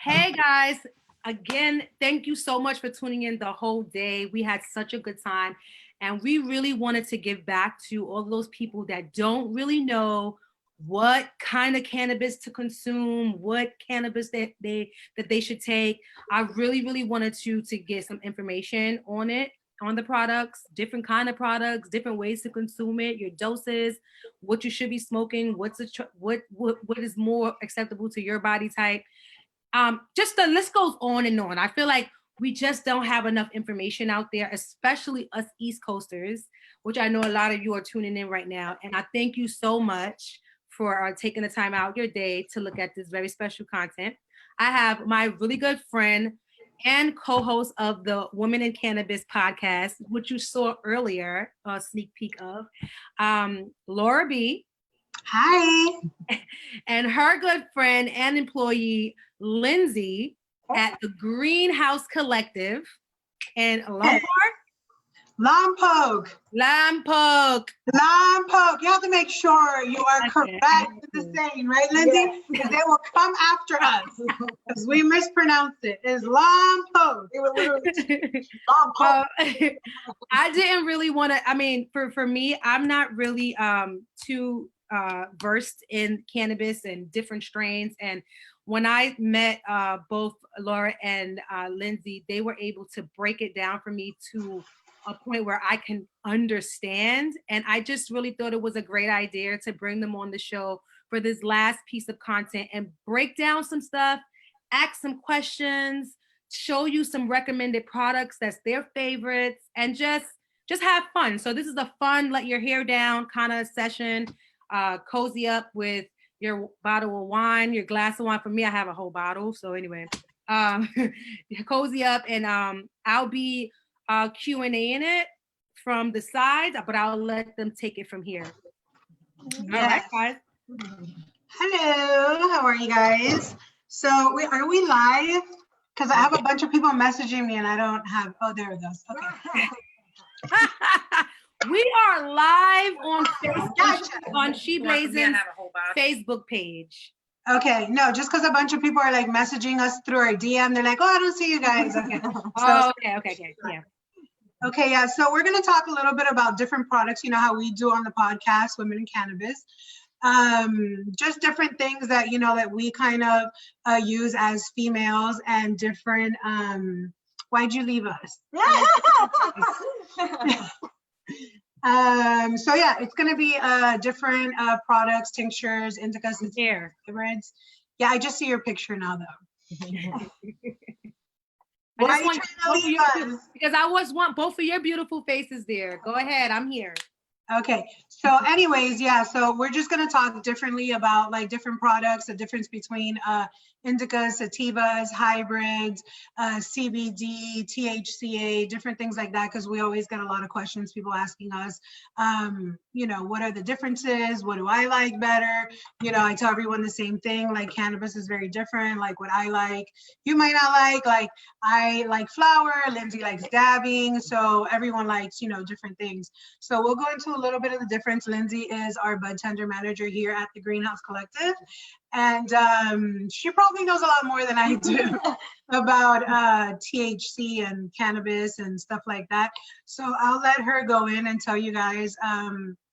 Hey guys, again, thank you so much for tuning in the whole day. We had such a good time, and we really wanted to give back to all those people that don't really know what kind of cannabis to consume, what cannabis that they should take. I really wanted to get some information on it, on the products, different kind of products, different ways to consume it, your doses, what you should be smoking, what is more acceptable to your body type. Just the list goes on and on. I feel like we just don't have enough information out there, especially us East Coasters, which I know a lot of you are tuning in right now. And I thank you so much for taking the time out your day to look at this very special content. I have my really good friend and co-host of the Women in Cannabis podcast, which you saw earlier, a sneak peek of, Laura B. Hi. And her good friend and employee, Lyndsey, at the Greenhouse Collective in Lompoc. Lompoc. You have to make sure you are correct with the saying, right, Lyndsey? Because they will come after us because we mispronounced it. It's Lompoc. It was literally Lompoc. I didn't really want to. I mean, for me, I'm not really too versed in cannabis and different strains. And when I met both Laura and Lyndsey, they were able to break it down for me to a point where I can understand. And I just really thought it was a great idea to bring them on the show for this last piece of content and break down some stuff, ask some questions, show you some recommended products that's their favorites, and just have fun. So this is a fun, let your hair down kind of session. Cozy up with your bottle of wine, your glass of wine. For me, I have a whole bottle. So anyway, cozy up, and I'll be Q&A in it from the sides, but I'll let them take it from here. Yes. All right, guys. Hello, how are you guys? So are we live? Because I have a bunch of people messaging me and I don't have, oh, there it goes. Okay. We are live on Facebook, on She Blazes Facebook page. Okay, no, just because a bunch of people are like messaging us through our DM, they're like, "Oh, I don't see you guys." Okay. Okay, yeah. Okay, yeah. So we're gonna talk a little bit about different products. You know how we do on the podcast, Women in Cannabis. Just different things that that we kind of use as females, and different. Why'd you leave us? So yeah, it's gonna be different products, tinctures, indicas, and hybrids. Yeah, I just see your picture now though. Because I want both of your beautiful faces there. Go ahead, I'm here. Okay, so anyways, yeah, so we're just going to talk differently about like different products, the difference between indicas, sativas, hybrids, CBD, THCA, different things like that, because we always get a lot of questions, people asking us, what are the differences? What do I like better? I tell everyone the same thing, like cannabis is very different, like what I like, you might not like I like flower, Lyndsey likes dabbing, so everyone likes, different things. So we'll go into a little bit of the difference. Lyndsey is our bud tender manager here at the Greenhouse Collective, and she probably knows a lot more than I do about THC and cannabis and stuff like that. So I'll let her go in and tell you guys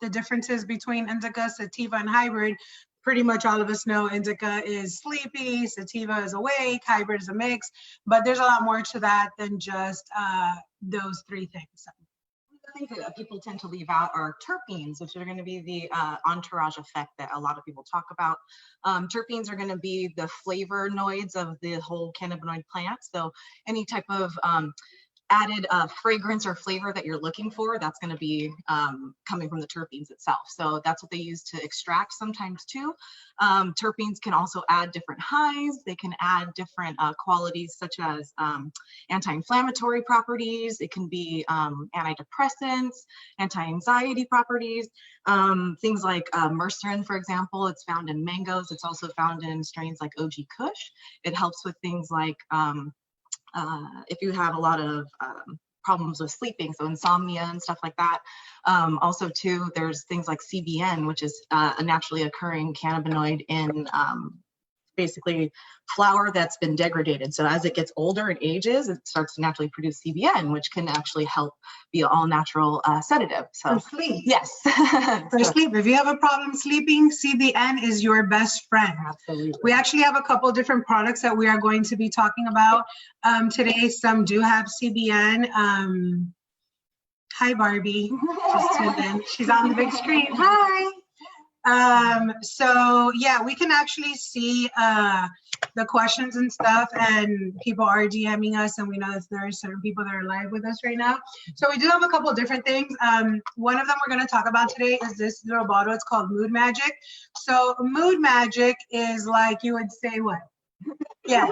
the differences between indica, sativa, and hybrid. Pretty much all of us know indica is sleepy, sativa is awake, hybrid is a mix, but there's a lot more to that than just those three things. So. The things that people tend to leave out are terpenes, which are going to be the entourage effect that a lot of people talk about. Terpenes are going to be the flavonoids of the whole cannabinoid plant. So any type of added fragrance or flavor that you're looking for, that's going to be coming from the terpenes itself. So that's what they use to extract sometimes too. Terpenes can also add different highs. They can add different qualities such as anti-inflammatory properties. It can be antidepressants, anti-anxiety properties. Things like mercerin, for example, it's found in mangoes. It's also found in strains like OG Kush. It helps with things like if you have a lot of problems with sleeping, so insomnia and stuff like that. Also too, there's things like CBN, which is a naturally occurring cannabinoid in basically flower that's been degraded. So as it gets older and ages, it starts to naturally produce CBN, which can actually help be an all natural sedative. So For sleep. yes. For sleep. If you have a problem sleeping, CBN is your best friend. Absolutely. We actually have a couple different products that we are going to be talking about today. Some do have CBN. Hi, Barbie. Just tuned in. She's on the big screen. Hi. So yeah, we can actually see the questions and stuff, and people are DMing us, and we know that there are certain people that are live with us right now. So we do have a couple different things. One of them we're going to talk about today is this little bottle. It's called Mood Magic. So Mood Magic is like, you would say what? Yeah,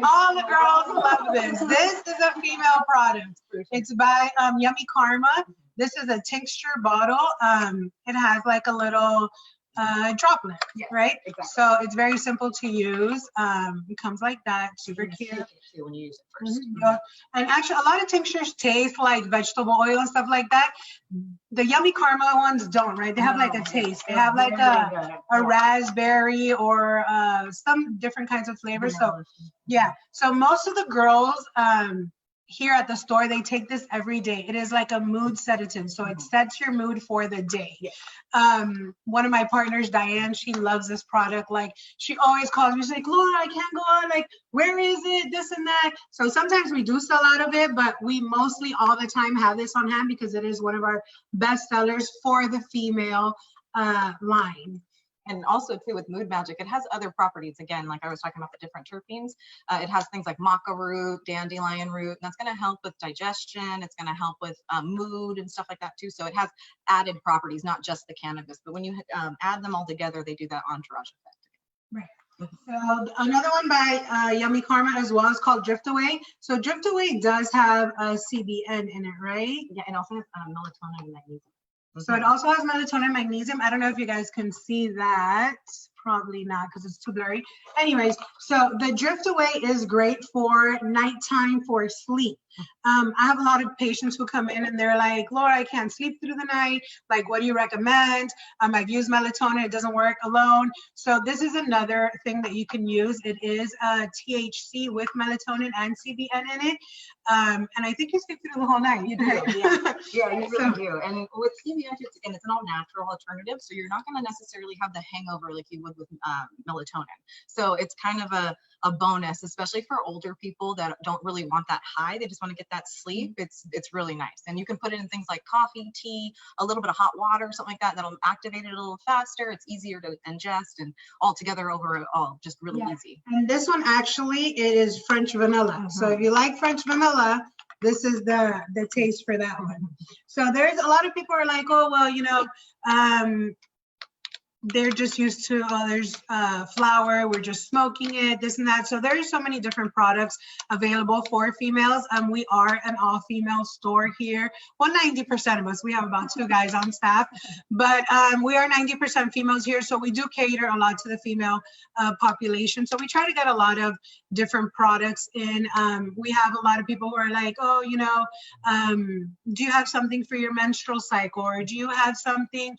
all the girls love this. This is a female product. It's by Yummy Karma. This is a tincture bottle. It has like a little droplet, right? Exactly. So it's very simple to use. It comes like that, super cute. When you use it first. And actually, a lot of tinctures taste like vegetable oil and stuff like that. The Yummy Karma ones don't, right? They have like a taste. They have like a raspberry or some different kinds of flavors. So yeah, so most of the girls here at the store, they take this every day. It is like a mood sedative, so it sets your mood for the day. One of my partners, Diane, she loves this product. Like, she always calls me, she's like, Laura, I can't go on, like, where is it, this and that. So sometimes we do sell out of it, but we mostly all the time have this on hand because it is one of our best sellers for the female line. And also too with Mood Magic, it has other properties. Again, like I was talking about the different terpenes, it has things like maca root, dandelion root, and that's going to help with digestion. It's going to help with mood and stuff like that too. So it has added properties, not just the cannabis, but when you add them all together, they do that entourage effect. Right. So another one by Yummy Karma as well is called Drift Away. So Drift Away does have a CBN in it, right? Yeah, and also has melatonin and magnesium. So it also has melatonin, magnesium. I don't know if you guys can see that. Probably not because it's too blurry. Anyways, so the Drift Away is great for nighttime for sleep. I have a lot of patients who come in and they're like, Laura, I can't sleep through the night. Like, what do you recommend? I've used melatonin. It doesn't work alone. So this is another thing that you can use. It is THC with melatonin and CBN in it. And I think you sleep through the whole night. You do. Yeah, you really do. And with CBN, it's an all natural alternative. So you're not going to necessarily have the hangover like you would with melatonin. So it's kind of a bonus, especially for older people that don't really want that high. They just want to get that sleep. It's really nice. And you can put it in things like coffee, tea, a little bit of hot water, something like that. That'll activate it a little faster. It's easier to ingest, and all together overall, just really easy. And this one actually, it is French vanilla. So if you like French vanilla, this is the taste for that one. So there's a lot of people are like, oh, well, you know, they're just used to, there's flour, we're just smoking it, this and that. So there's so many different products available for females. We are an all-female store here. Well, 90% of us, we have about 2 guys on staff, but we are 90% females here. So we do cater a lot to the female population. So we try to get a lot of different products in. We have a lot of people who are like, oh, you know, do you have something for your menstrual cycle? Or do you have something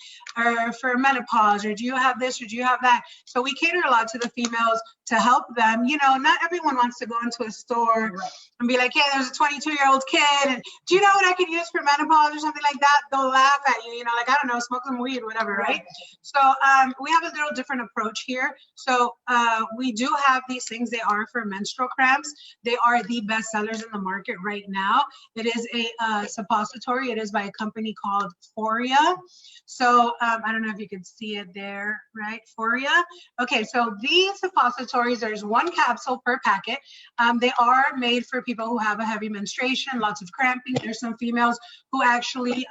for menopause? Or do you have this, or do you have that? So we cater a lot to the females to help them. You know, not everyone wants to go into a store and be like, hey, there's a 22-year-old kid, and do you know what I could use for menopause or something like that? They'll laugh at you, you know, like, I don't know, smoke some weed, whatever, right? So we have a little different approach here. So we do have these things. They are for menstrual cramps. They are the best sellers in the market right now. It is a suppository. It is by a company called Foria. So I don't know if you can see it there, right? Foria. Okay, so these suppositories, there's 1 capsule per packet. They are made for people who have a heavy menstruation, lots of cramping. There's some females who actually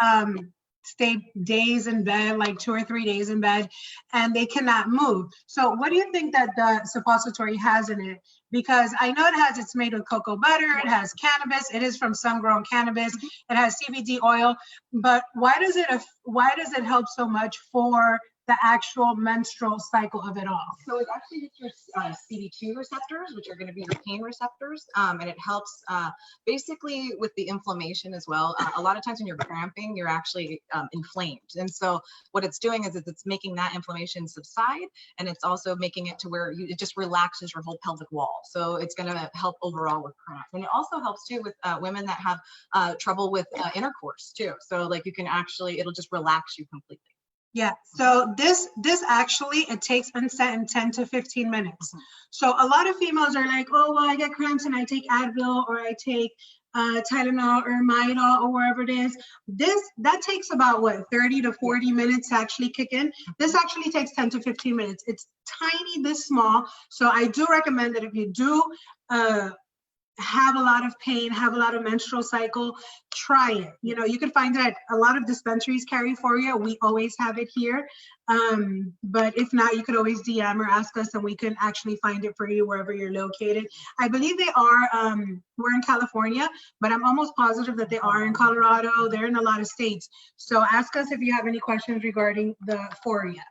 stay days in bed, like 2 or 3 days in bed, and they cannot move. So what do you think that the suppository has in it? Because I know it's made with cocoa butter, it has cannabis, it is from sun-grown cannabis, it has CBD oil, but why does it help so much for the actual menstrual cycle of it all? So it actually hits your CB2 receptors, which are going to be your pain receptors, and it helps basically with the inflammation as well. A lot of times when you're cramping, you're actually inflamed, and so what it's doing is it's making that inflammation subside, and it's also making it to where it just relaxes your whole pelvic wall. So it's going to help overall with cramps, and it also helps too with women that have trouble with intercourse too. So like you can actually, it'll just relax you completely. Yeah, so this actually, it takes onset in 10 to 15 minutes. So a lot of females are like, oh, well, I get cramps and I take Advil or I take Tylenol or Midol or wherever it is. That takes about what, 30 to 40 minutes to actually kick in. This actually takes 10 to 15 minutes. It's tiny, this small. So I do recommend that if you do have a lot of pain, have a lot of menstrual cycle, try it. You know, you can find it at a lot of dispensaries carry for you. We always have it here. But if not, you could always DM or ask us and we can actually find it for you wherever you're located. I believe they are, we're in California, but I'm almost positive that they are in Colorado. They're in a lot of states. So ask us if you have any questions regarding the Foria.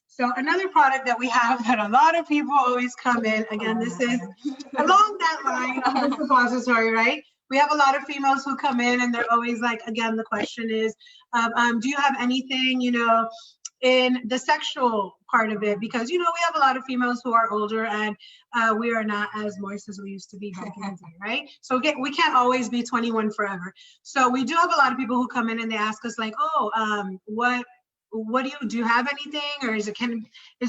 So another product that we have that a lot of people always come in, again, this is along that line of the suppository, right? We have a lot of females who come in and they're always like, again, the question is, do you have anything, you know, in the sexual part of it? Because, you know, we have a lot of females who are older and we are not as moist as we used to be back in the day, right? So we can't always be 21 forever. So we do have a lot of people who come in and they ask us like, oh, what do you have anything, or is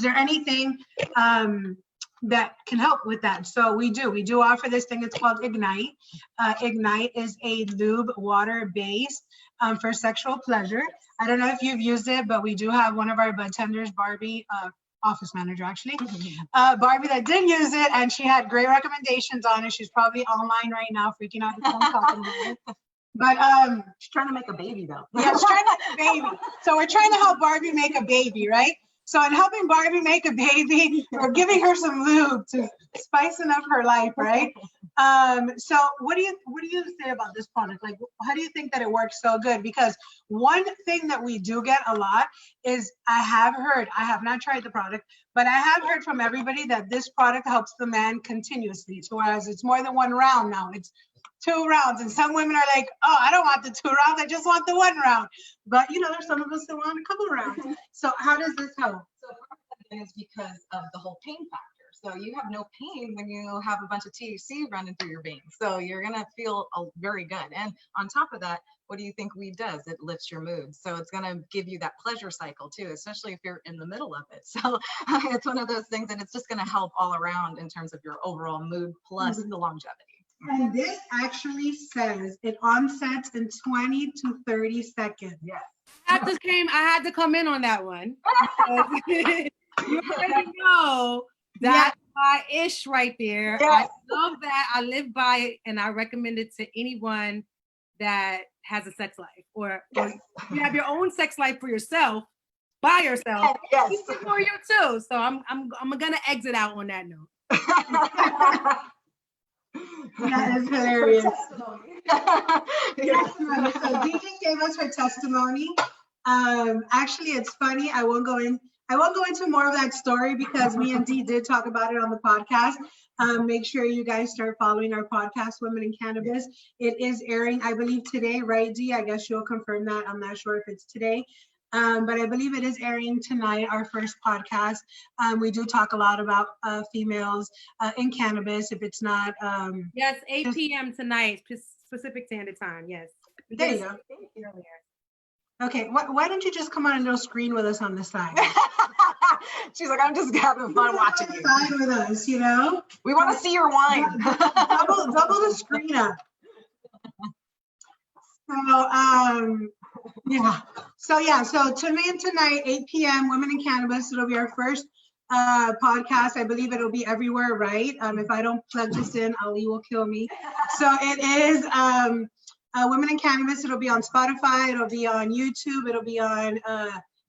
there anything that can help with that? So we do offer this thing. It's called Ignite. Ignite is a lube water based for sexual pleasure. I don't know if you've used it, but we do have one of our bud tenders, Barbie, office manager actually, Barbie, that did use it, and she had great recommendations on it. She's probably online right now freaking out because I'm talking about it. But She's trying to make a baby though. Yeah, she's trying to make a baby. So we're trying to help Barbie make a baby, right? So in helping Barbie make a baby, we're giving her some lube to spicing up her life, right? So what do you say about this product? Like, how do you think that it works so good? Because one thing that we do get a lot is I have not tried the product, but I have heard from everybody that this product helps the man continuously. So whereas it's more than one round now, it's 2 rounds, and some women are like, oh, I don't want the 2 rounds, I just want the 1 round. But you know, there's some of us that want a couple rounds. So how does this help? So part of that is because of the whole pain factor. So you have no pain when you have a bunch of THC running through your veins. So you're gonna feel very good. And on top of that, what do you think weed does? It lifts your mood. So it's gonna give you that pleasure cycle too, especially if you're in the middle of it. So it's one of those things, and it's just gonna help all around in terms of your overall mood plus the longevity. And this actually says it onsets in 20 to 30 seconds. Yes. I had to come in on that one. You already know that's my ish right there. Yes. I love that. I live by it, and I recommend it to anyone that has a sex life, or you have your own sex life for yourself, by yourself. Yes. It's for you too. So I'm gonna exit out on that note. That is hilarious. Yes, so DJ gave us her testimony. Actually, it's funny. I won't go into more of that story because me and Dee did talk about it on the podcast. Make sure you guys start following our podcast, Women in Cannabis. It is airing, I believe, today, right, Dee? I guess you'll confirm that. I'm not sure if it's today. But I believe it is airing tonight, our first podcast. We do talk a lot about females in cannabis. If it's not, Yes, 8 p.m. tonight, Pacific Standard Time. Yes. There you go. Okay, why don't you just come on a little screen with us on the side? She's like, I'm just having fun watching you. Side with us, you know. We want to see your wine. double the screen up. So so tonight, 8 p.m., Women in Cannabis. It'll be our first podcast. I believe it'll be everywhere, right? If I don't plug this in, Ali will kill me. So it is Women in Cannabis. It'll be on Spotify. It'll be on YouTube. It'll be on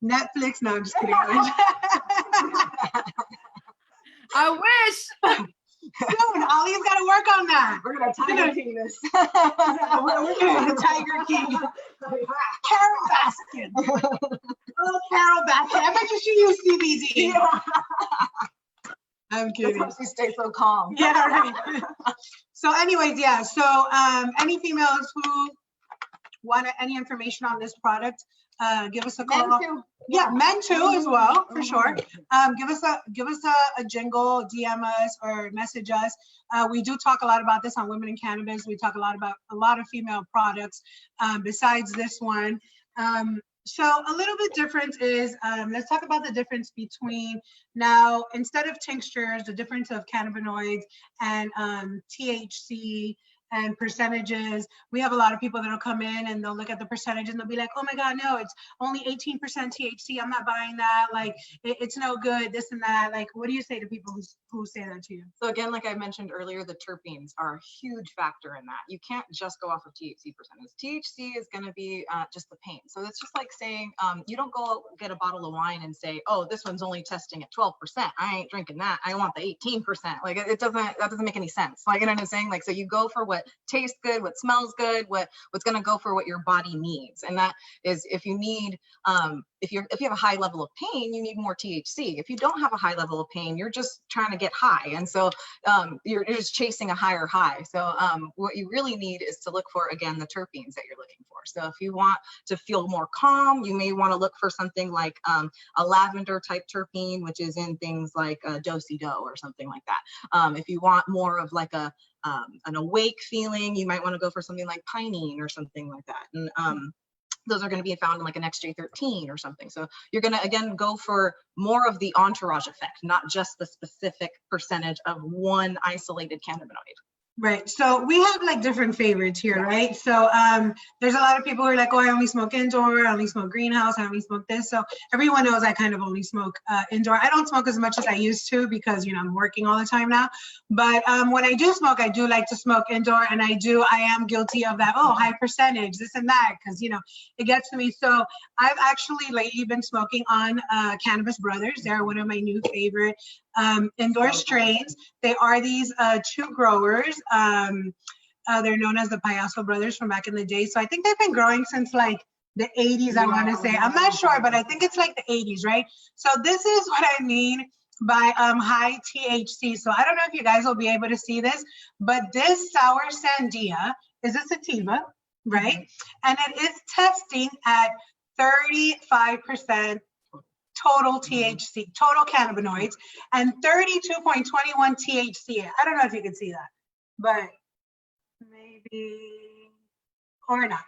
Netflix. No, I'm just kidding. I wish. Soon, Ali's got to work on that. We're gonna Tiger King this. We're gonna the Tiger King. Karen Baskin. Oh, Carol Baskin. I bet you she used CBD. Yeah. I'm That's kidding. how she stays so calm. Yeah, right. So anyways, yeah. So any females who want any information on this product, give us a call. Men too. Yeah, men too as well, for sure. Mhm. Give us a jingle, DM us or message us. We do talk a lot about this on Women in Cannabis. We talk a lot about a lot of female products besides this one. So a little bit different is, let's talk about the difference between now, instead of tinctures, the difference of cannabinoids and THC and percentages. We have a lot of people that'll come in and they'll look at the percentage and they'll be like, oh my God, no, it's only 18% THC. I'm not buying that. Like, it's no good, this and that. Like, what do you say to people who say that to you? So again, like I mentioned earlier, the terpenes are a huge factor in that. You can't just go off of THC percentage. THC is going to be just the pain. So it's just like saying, you don't go get a bottle of wine and say, oh, this one's only testing at 12%. I ain't drinking that. I want the 18%. Like that doesn't make any sense. Like, you know what I'm saying? Like, so you go for what tastes good, what smells good, what's going to go for what your body needs. And that is, if you need, if you have a high level of pain, you need more THC. If you don't have a high level of pain, you're just trying to get high. And so you're just chasing a higher high. So what you really need is to look for, again, the terpenes that you're looking for. So if you want to feel more calm, you may want to look for something like a lavender type terpene, which is in things like do-si-do or something like that. If you want more of like an awake feeling, you might want to go for something like pinene or something like that. And those are going to be found in like an XJ13 or something. So you're going to, again, go for more of the entourage effect, not just the specific percentage of one isolated cannabinoid. Right. So we have like different favorites here, right? So there's a lot of people who are like, oh, I only smoke indoor, I only smoke greenhouse, I only smoke this. So everyone knows I kind of only smoke indoor. I don't smoke as much as I used to because, you know, I'm working all the time now. But when I do smoke, I do like to smoke indoor, and I am guilty of that, oh, high percentage, this and that, because, you know, it gets to me. So I've actually lately been smoking on Cannabis Brothers. They're one of my new favorite indoor strains. They are these two growers. They're known as the Payaso Brothers from back in the day. So I think they've been growing since like the 80s, I want to say. I'm not sure, but I think it's like the 80s, right? So this is what I mean by high THC. So I don't know if you guys will be able to see this, but this sour sandia is a sativa, right? And it is testing at 35% total THC, total cannabinoids, and 32.21 THC. I don't know if you can see that, but maybe or not.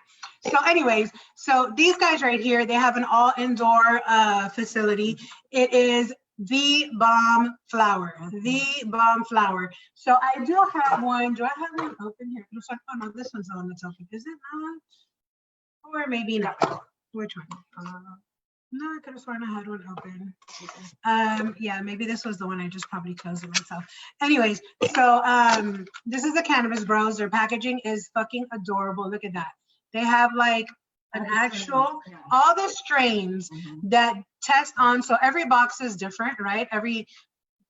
So anyways, so these guys right here, they have an all indoor facility. It is the bomb flower, the bomb flower. So I do have one. Do I have one open here? Oh no, this one's the one that's open. Is it not? Or maybe not. Which one? No, I could have sworn I had one open. Yeah, maybe this was the one I just probably closed it myself. Anyways, so this is the Cannabis Bros. Their packaging is fucking adorable. Look at that. They have like an actual, all the strains that test on. So every box is different, right? Every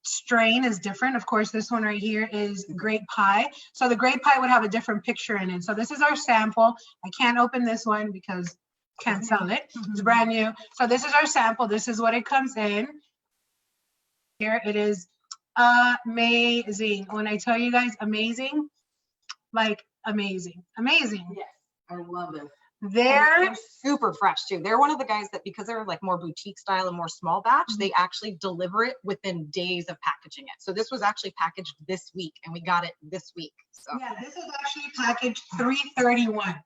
strain is different. Of course, this one right here is grape pie. So the grape pie would have a different picture in it. So this is our sample. I can't open this one because can't sell it. It's brand new. So this is our sample. This is what it comes in. Here it is. Amazing. When I tell you guys amazing, like amazing, amazing. Yes, I love it. They're super fresh too. They're one of the guys that, because they're like more boutique style and more small batch, they actually deliver it within days of packaging it. So this was actually packaged this week and we got it this week. So yeah, this is actually packaged 3/31.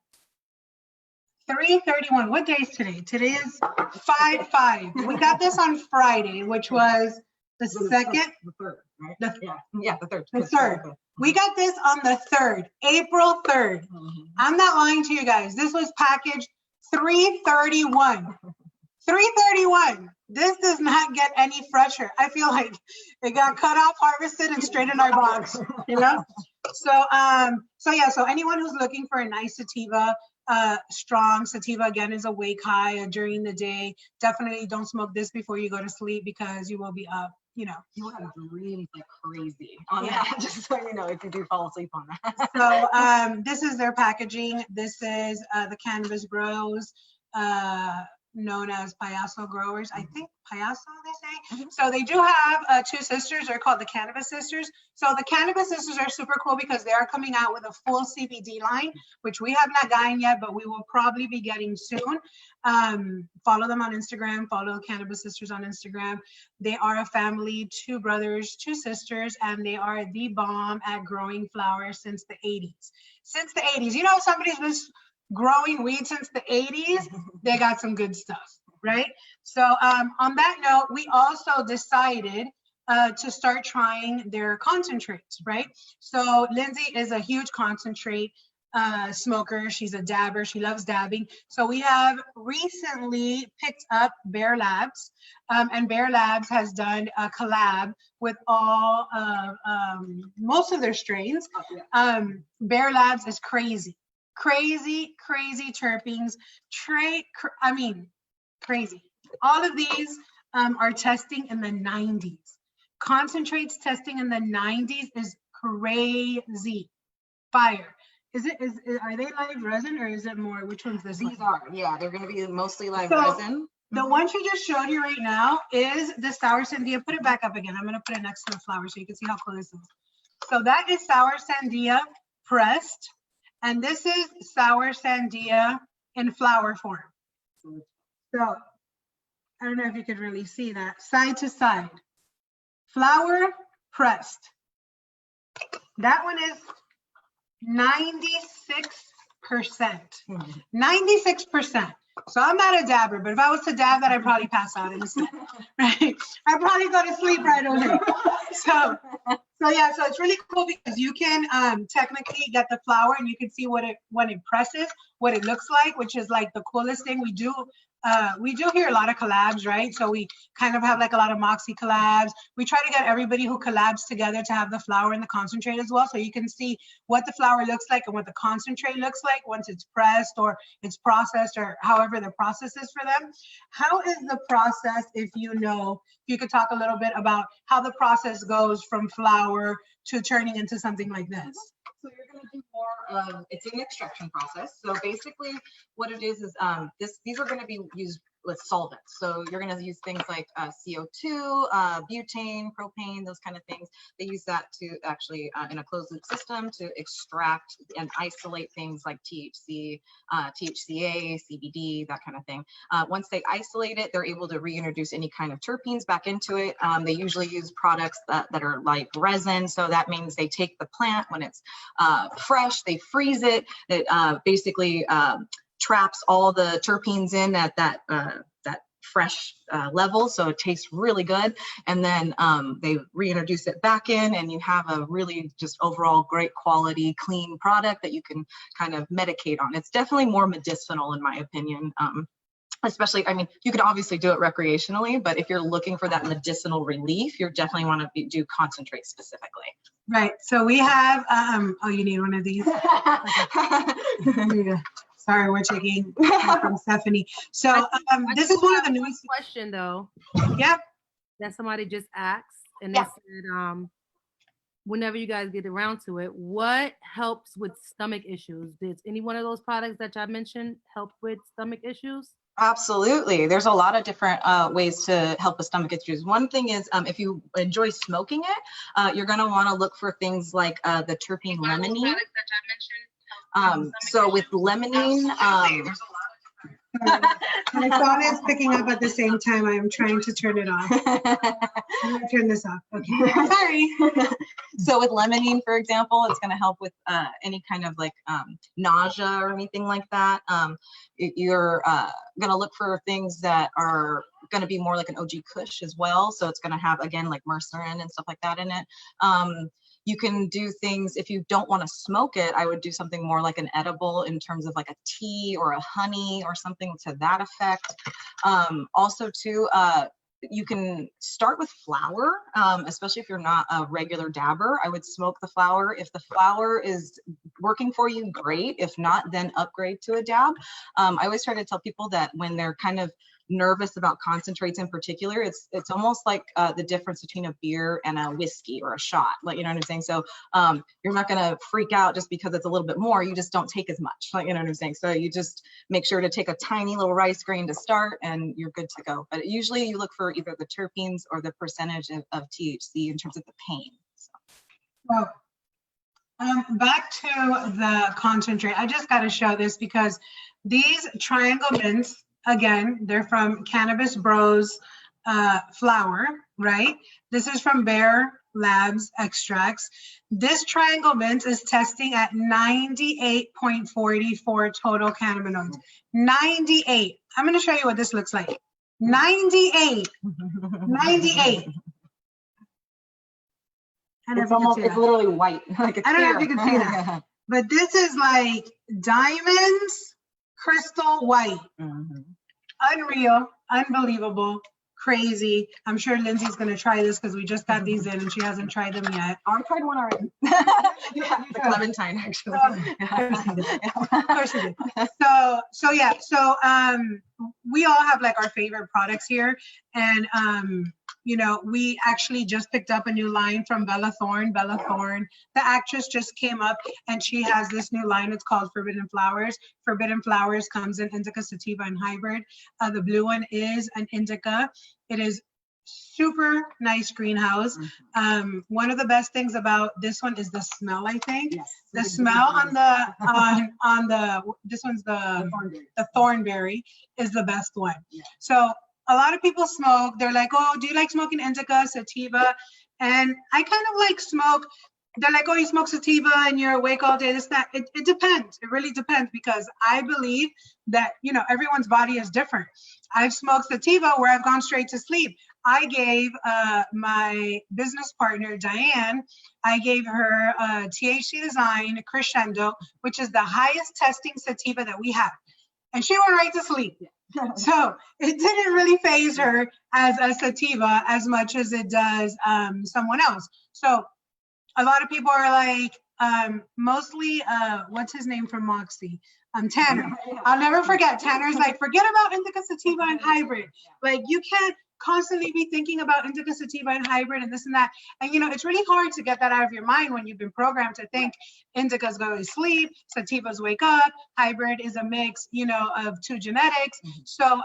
3/31. What day is today? Today is 5/5. We got this on Friday, which was the second. The third, right? The, yeah, the third. The third. We got this on the 3rd, April 3rd. I'm not lying to you guys. This was packaged 3/31. 3/31. This does not get any fresher. I feel like it got cut off, harvested, and straight in our box. You know. So yeah. So anyone who's looking for a nice sativa. Strong sativa, again, is a wake high during the day. Definitely don't smoke this before you go to sleep because you will be up, you know. You will have dreams like crazy on that, just so you know, if you do fall asleep on that. So this is their packaging. This is the Cannabis Bros. known as Payaso growers. I think Payaso, they say. Mhm. So they do have two sisters. They're called the Cannabis sisters. So the Cannabis sisters are super cool because they are coming out with a full CBD line, which we have not gotten yet, but we will probably be getting soon. Follow them on Instagram. Follow Cannabis sisters on Instagram. They are a family, 2 brothers, 2 sisters, and they are the bomb at growing flowers since the 80s. Since the 80s. You know, somebody's been growing weed since the 80s, they got some good stuff, right? So on that note, we also decided to start trying their concentrates, right? So Lyndsey is a huge concentrate smoker. She's a dabber. She loves dabbing. So we have recently picked up Bear Labs, and Bear Labs has done a collab with all most of their strains. Bear Labs is crazy. Crazy terpenes, crazy. All of these are testing in the 90s. Concentrates testing in the 90s is crazy. Fire. Are they live resin or is it more? Which one's this? These are, yeah, they're going to be mostly live So, resin. The one she just showed you right now is the Sour Sandia. Put it back up again. I'm going to put it next to the flower so you can see how cool this is. So that is Sour Sandia pressed. And this is Sour Sandia in flower form. So I don't know if you could really see that. Side to side. Flower pressed. That one is 96%. 96%. So I'm not a dabber, but if I was to dab that, I'd probably pass out in a second, right? I'd probably go to sleep right away. So yeah, so it's really cool because you can technically get the flower and you can see when it presses, what it looks like, which is like the coolest thing. We do hear a lot of collabs, right? So we kind of have like a lot of Moxie collabs. We try to get everybody who collabs together to have the flower and the concentrate as well. So you can see what the flower looks like and what the concentrate looks like once it's pressed or it's processed or however the process is for them. How is the process, if you could talk a little bit about how the process goes from flower to turning into something like this? So you're going to do more of, it's an extraction process. So basically what it is these are going to be used with solvents. So you're going to use things like CO2, butane, propane, those kind of things. They use that to actually, in a closed loop system, to extract and isolate things like THC, THCA, CBD, that kind of thing. Once they isolate it, they're able to reintroduce any kind of terpenes back into it. They usually use products that are like resin. So that means they take the plant when it's fresh, they freeze it. It basically traps all the terpenes in at that fresh level, so it tastes really good. And then they reintroduce it back in, and you have a really just overall great quality, clean product that you can kind of medicate on. It's definitely more medicinal, in my opinion. Especially, I mean, you could obviously do it recreationally, but if you're looking for that medicinal relief, you definitely want to do concentrate specifically. Right. So we have, oh, you need one of these. Sorry, we're checking from Stephanie. So this is one of the newest question though. Yeah. That somebody just asked, and they said, whenever you guys get around to it, what helps with stomach issues? Does any one of those products that I mentioned help with stomach issues? Absolutely. There's a lot of different ways to help with stomach issues. One thing is if you enjoy smoking it, you're going to want to look for things like the terpene limonene. So with limonene, my phone is picking up at the same time. I am trying to turn it off. I'm going to turn this off. Okay. Sorry. So with limonene, for example, it's going to help with any kind of like nausea or anything like that. You're going to look for things that are going to be more like an OG Kush as well. So it's going to have, again, like mercerin and stuff like that in it. You can do things, if you don't want to smoke it, I would do something more like an edible in terms of like a tea or a honey or something to that effect. Also too, you can start with flower, especially if you're not a regular dabber. I would smoke the flower. If the flower is working for you, great. If not, then upgrade to a dab. I always try to tell people that when they're kind of nervous about concentrates in particular, it's almost like the difference between a beer and a whiskey or a shot. Like, you know what I'm saying? So you're not going to freak out just because it's a little bit more. You just don't take as much. Like, you know what I'm saying? So you just make sure to take a tiny little rice grain to start, and you're good to go. But usually you look for either the terpenes or the percentage of THC in terms of the pain. So. Well, back to the concentrate. I just got to show this because these triangle mints, again, they're from Cannabis Bros flower, right? This is from Bear Labs extracts. This triangle mint is testing at 98.44 total cannabinoids. 98. I'm going to show you what this looks like. 98. 98. It's almost, it's literally white. Like I don't know if you can see that. But this is like diamonds, crystal white. Unreal, unbelievable, crazy. I'm sure Lyndsey's going to try this because we just got these in and she hasn't tried them yet. I tried one already. Yeah, the clementine, actually. Of course you did. So yeah, so we all have like our favorite products here, and you know, we actually just picked up a new line from Bella Thorne. Bella Thorne, the actress, just came up and she has this new line. It's called Forbidden Flowers. Forbidden Flowers comes in indica, sativa, and hybrid. The blue one is an indica. It is super nice greenhouse. One of the best things about this one is the smell, I think. Yes. The smell on the this one's the thornberry is the best one. Yeah. So a lot of people smoke. They're like, oh, do you like smoking indica, sativa? And I kind of like smoke. They're like, oh, you smoke sativa and you're awake all day, this, that. It depends. It really depends, because I believe that, you know, everyone's body is different. I've smoked sativa where I've gone straight to sleep. I gave my business partner, Diane, I gave her THC Design Crescendo, which is the highest testing sativa that we have. And she went right to sleep. So it didn't really phase her as a sativa as much as it does someone else. So a lot of people are like, mostly, what's his name from Moxie? Tanner. I'll never forget. Tanner's like, forget about indica, sativa, and hybrid. Like, you can't constantly be thinking about indica, sativa, and hybrid and this and that. And, you know, it's really hard to get that out of your mind when you've been programmed to think indicas go to sleep, sativas wake up, hybrid is a mix, you know, of two genetics. So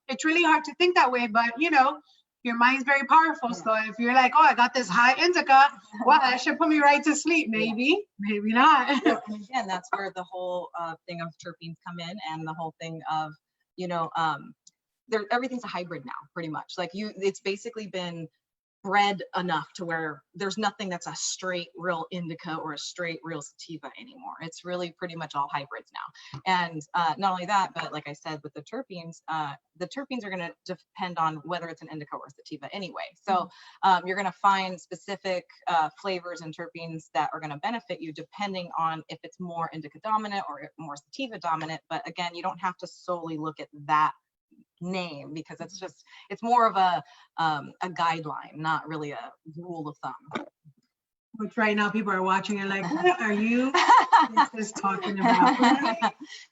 it's really hard to think that way, but, you know, your mind's very powerful. So if you're like, oh, I got this high indica, well, that should put me right to sleep. Maybe, maybe not. And again, that's where the whole thing of terpenes come in, and the whole thing of, you know, everything's a hybrid now, pretty much. Like it's basically been bred enough to where there's nothing that's a straight real indica or a straight real sativa anymore. It's really pretty much all hybrids now. And not only that, but like I said, with the terpenes are going to depend on whether it's an indica or sativa anyway. So you're going to find specific flavors and terpenes that are going to benefit you depending on if it's more indica dominant or more sativa dominant. But again, you don't have to solely look at that name, because it's more of a guideline, not really a rule of thumb. Which right now people are watching and like, what are you just talking about?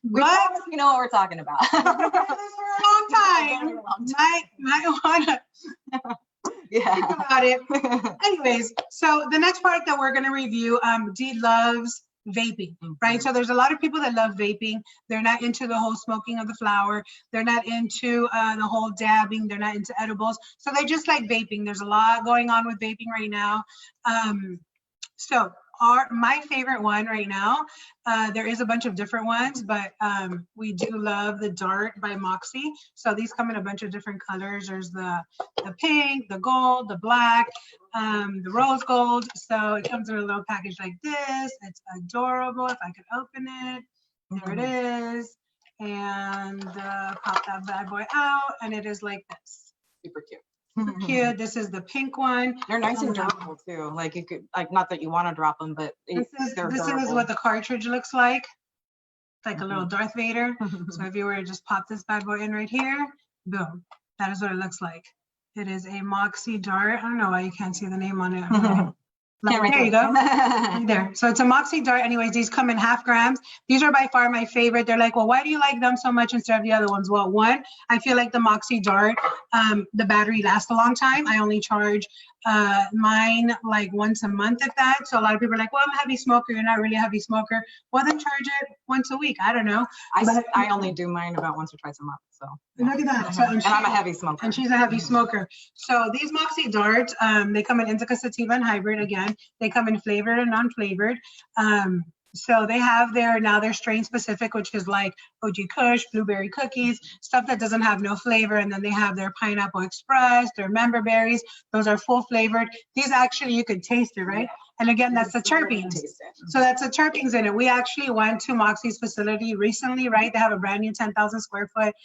We promise we know what we're talking about. For a long time. Might wanna think about it. Anyways, so the next product that we're gonna review, Dee loves vaping, right? So there's a lot of people that love vaping. They're not into the whole smoking of the flower. They're not into the whole dabbing. They're not into edibles. So they just like vaping. There's a lot going on with vaping right now. So my favorite one right now, there is a bunch of different ones, but we do love the Dart by Moxie. So these come in a bunch of different colors. There's the pink, the gold, the black, the rose gold. So it comes in a little package like this. It's adorable. If I could open it, there it is. And pop that bad boy out, and it is like this. Super cute. Cute. This is the pink one. They're nice and durable too. Like you could, like, not that you want to drop them, but this is what the cartridge looks like. It's like a little Darth Vader. So if you were to just pop this bad boy in right here, boom, that is what it looks like. It is a Moxie Dart. I don't know why you can't see the name on it. Like, right there you go. there. Right there. So it's a Moxie dart. Anyways, these come in half grams. These are by far my favorite. They're like, well, why do you like them so much instead of the other ones? Well, one, I feel like the Moxie dart, the battery lasts a long time. I only charge mine like once a month if that. So a lot of people are like, well, I'm a heavy smoker. You're not really a heavy smoker. Well, then charge it once a week. I don't know. I only do mine about once or twice a month. So Look at that. So, and I'm a heavy smoker. and she's a heavy smoker. So these Moxie darts, they come in indica, sativa, and hybrid. Again, they come in flavored and non-flavored. So they have their strain specific, which is like OG Kush, blueberry cookies, stuff that doesn't have no flavor. And then they have their pineapple express, their member berries. Those are full flavored. These actually, you could taste it, right? And again, that's the terpenes. So that's the terpenes in it. We actually went to Moxie's facility recently, right? They have a brand new 10,000 square foot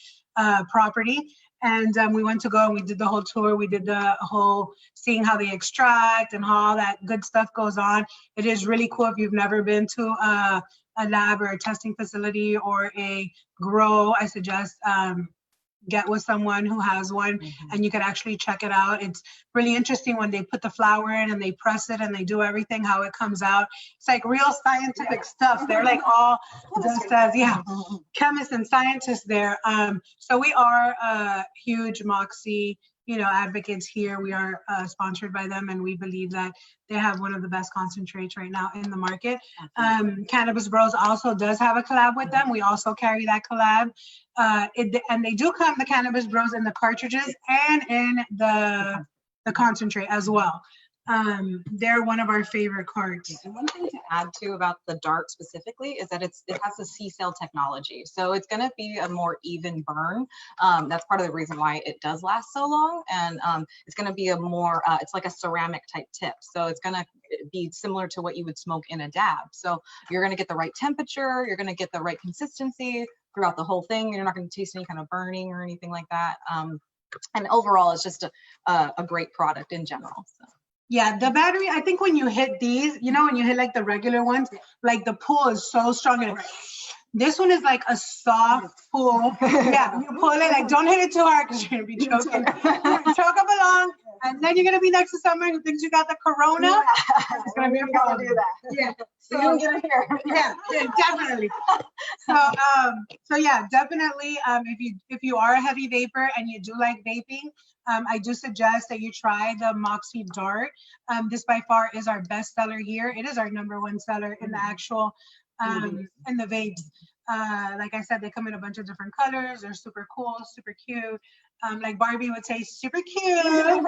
property. And we went to go and we did the whole tour. We did the whole seeing how they extract and how all that good stuff goes on. It is really cool if you've never been to a lab or a testing facility or a grow. I suggest get with someone who has one and you can actually check it out. It's really interesting when they put the flower in and they press it and they do everything, how it comes out. It's like real scientific stuff. They're like all just as, chemists and scientists there. So we are huge Moxie, advocates here. We are sponsored by them and we believe that they have one of the best concentrates right now in the market. Cannabis Bros also does have a collab with them. We also carry that collab. And they do come, the Cannabis Bros, in the cartridges and in the concentrate as well. They're one of our favorite carts. And one thing to add too about the dart specifically is that it has the C-cell technology. So it's going to be a more even burn. That's part of the reason why it does last so long. And it's going to be a more, it's like a ceramic type tip. So it's going to be similar to what you would smoke in a dab. So you're going to get the right temperature. You're going to get the right consistency throughout the whole thing. You're not going to taste any kind of burning or anything like that. And overall, it's just a great product in general. So. Yeah, the battery, I think when you hit these, when you hit like the regular ones, like the pull is so strong. And this one is like a soft pull. Yeah, you pull it, like don't hit it too hard because you're going to be choking. Choke up along, and then you're going to be next to someone who thinks you got the corona. Yeah. It's going to be a problem. Do that. Yeah. So you get it here. Yeah, definitely. So yeah, definitely. If you are a heavy vapor and you do like vaping, I do suggest that you try the Moxie Dart. This by far is our best seller here. It is our #1 seller in the actual in the vapes. Like I said, they come in a bunch of different colors. They're super cool, super cute. Like Barbie would say, super cute.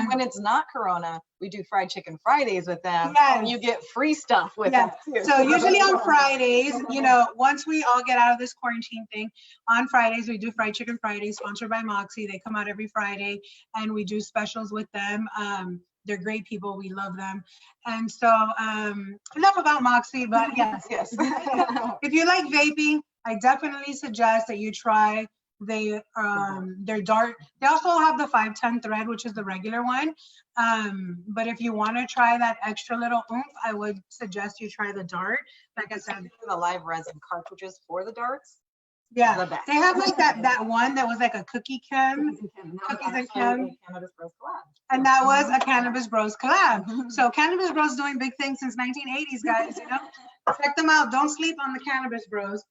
When it's not Corona, we do fried chicken Fridays with them. Yes. And you get free stuff with them too. So usually on Fridays, once we all get out of this quarantine thing, on Fridays we do fried chicken Fridays, sponsored by Moxie. They come out every Friday, and we do specials with them. They're great people. We love them. And so enough about Moxie, but yes. If you like vaping, I definitely suggest that you try their dart. They also have the 510 thread, which is the regular one. But if you want to try that extra little oomph, I would suggest you try the dart. Like I said, the live resin cartridges for the darts. Yeah, they have like that one that was like a cookie chem, cookies and chem, Cannabis Bros collab. And that was a Cannabis Bros collab. So Cannabis Bros doing big things since 1980s, guys. Check them out. Don't sleep on the Cannabis Bros.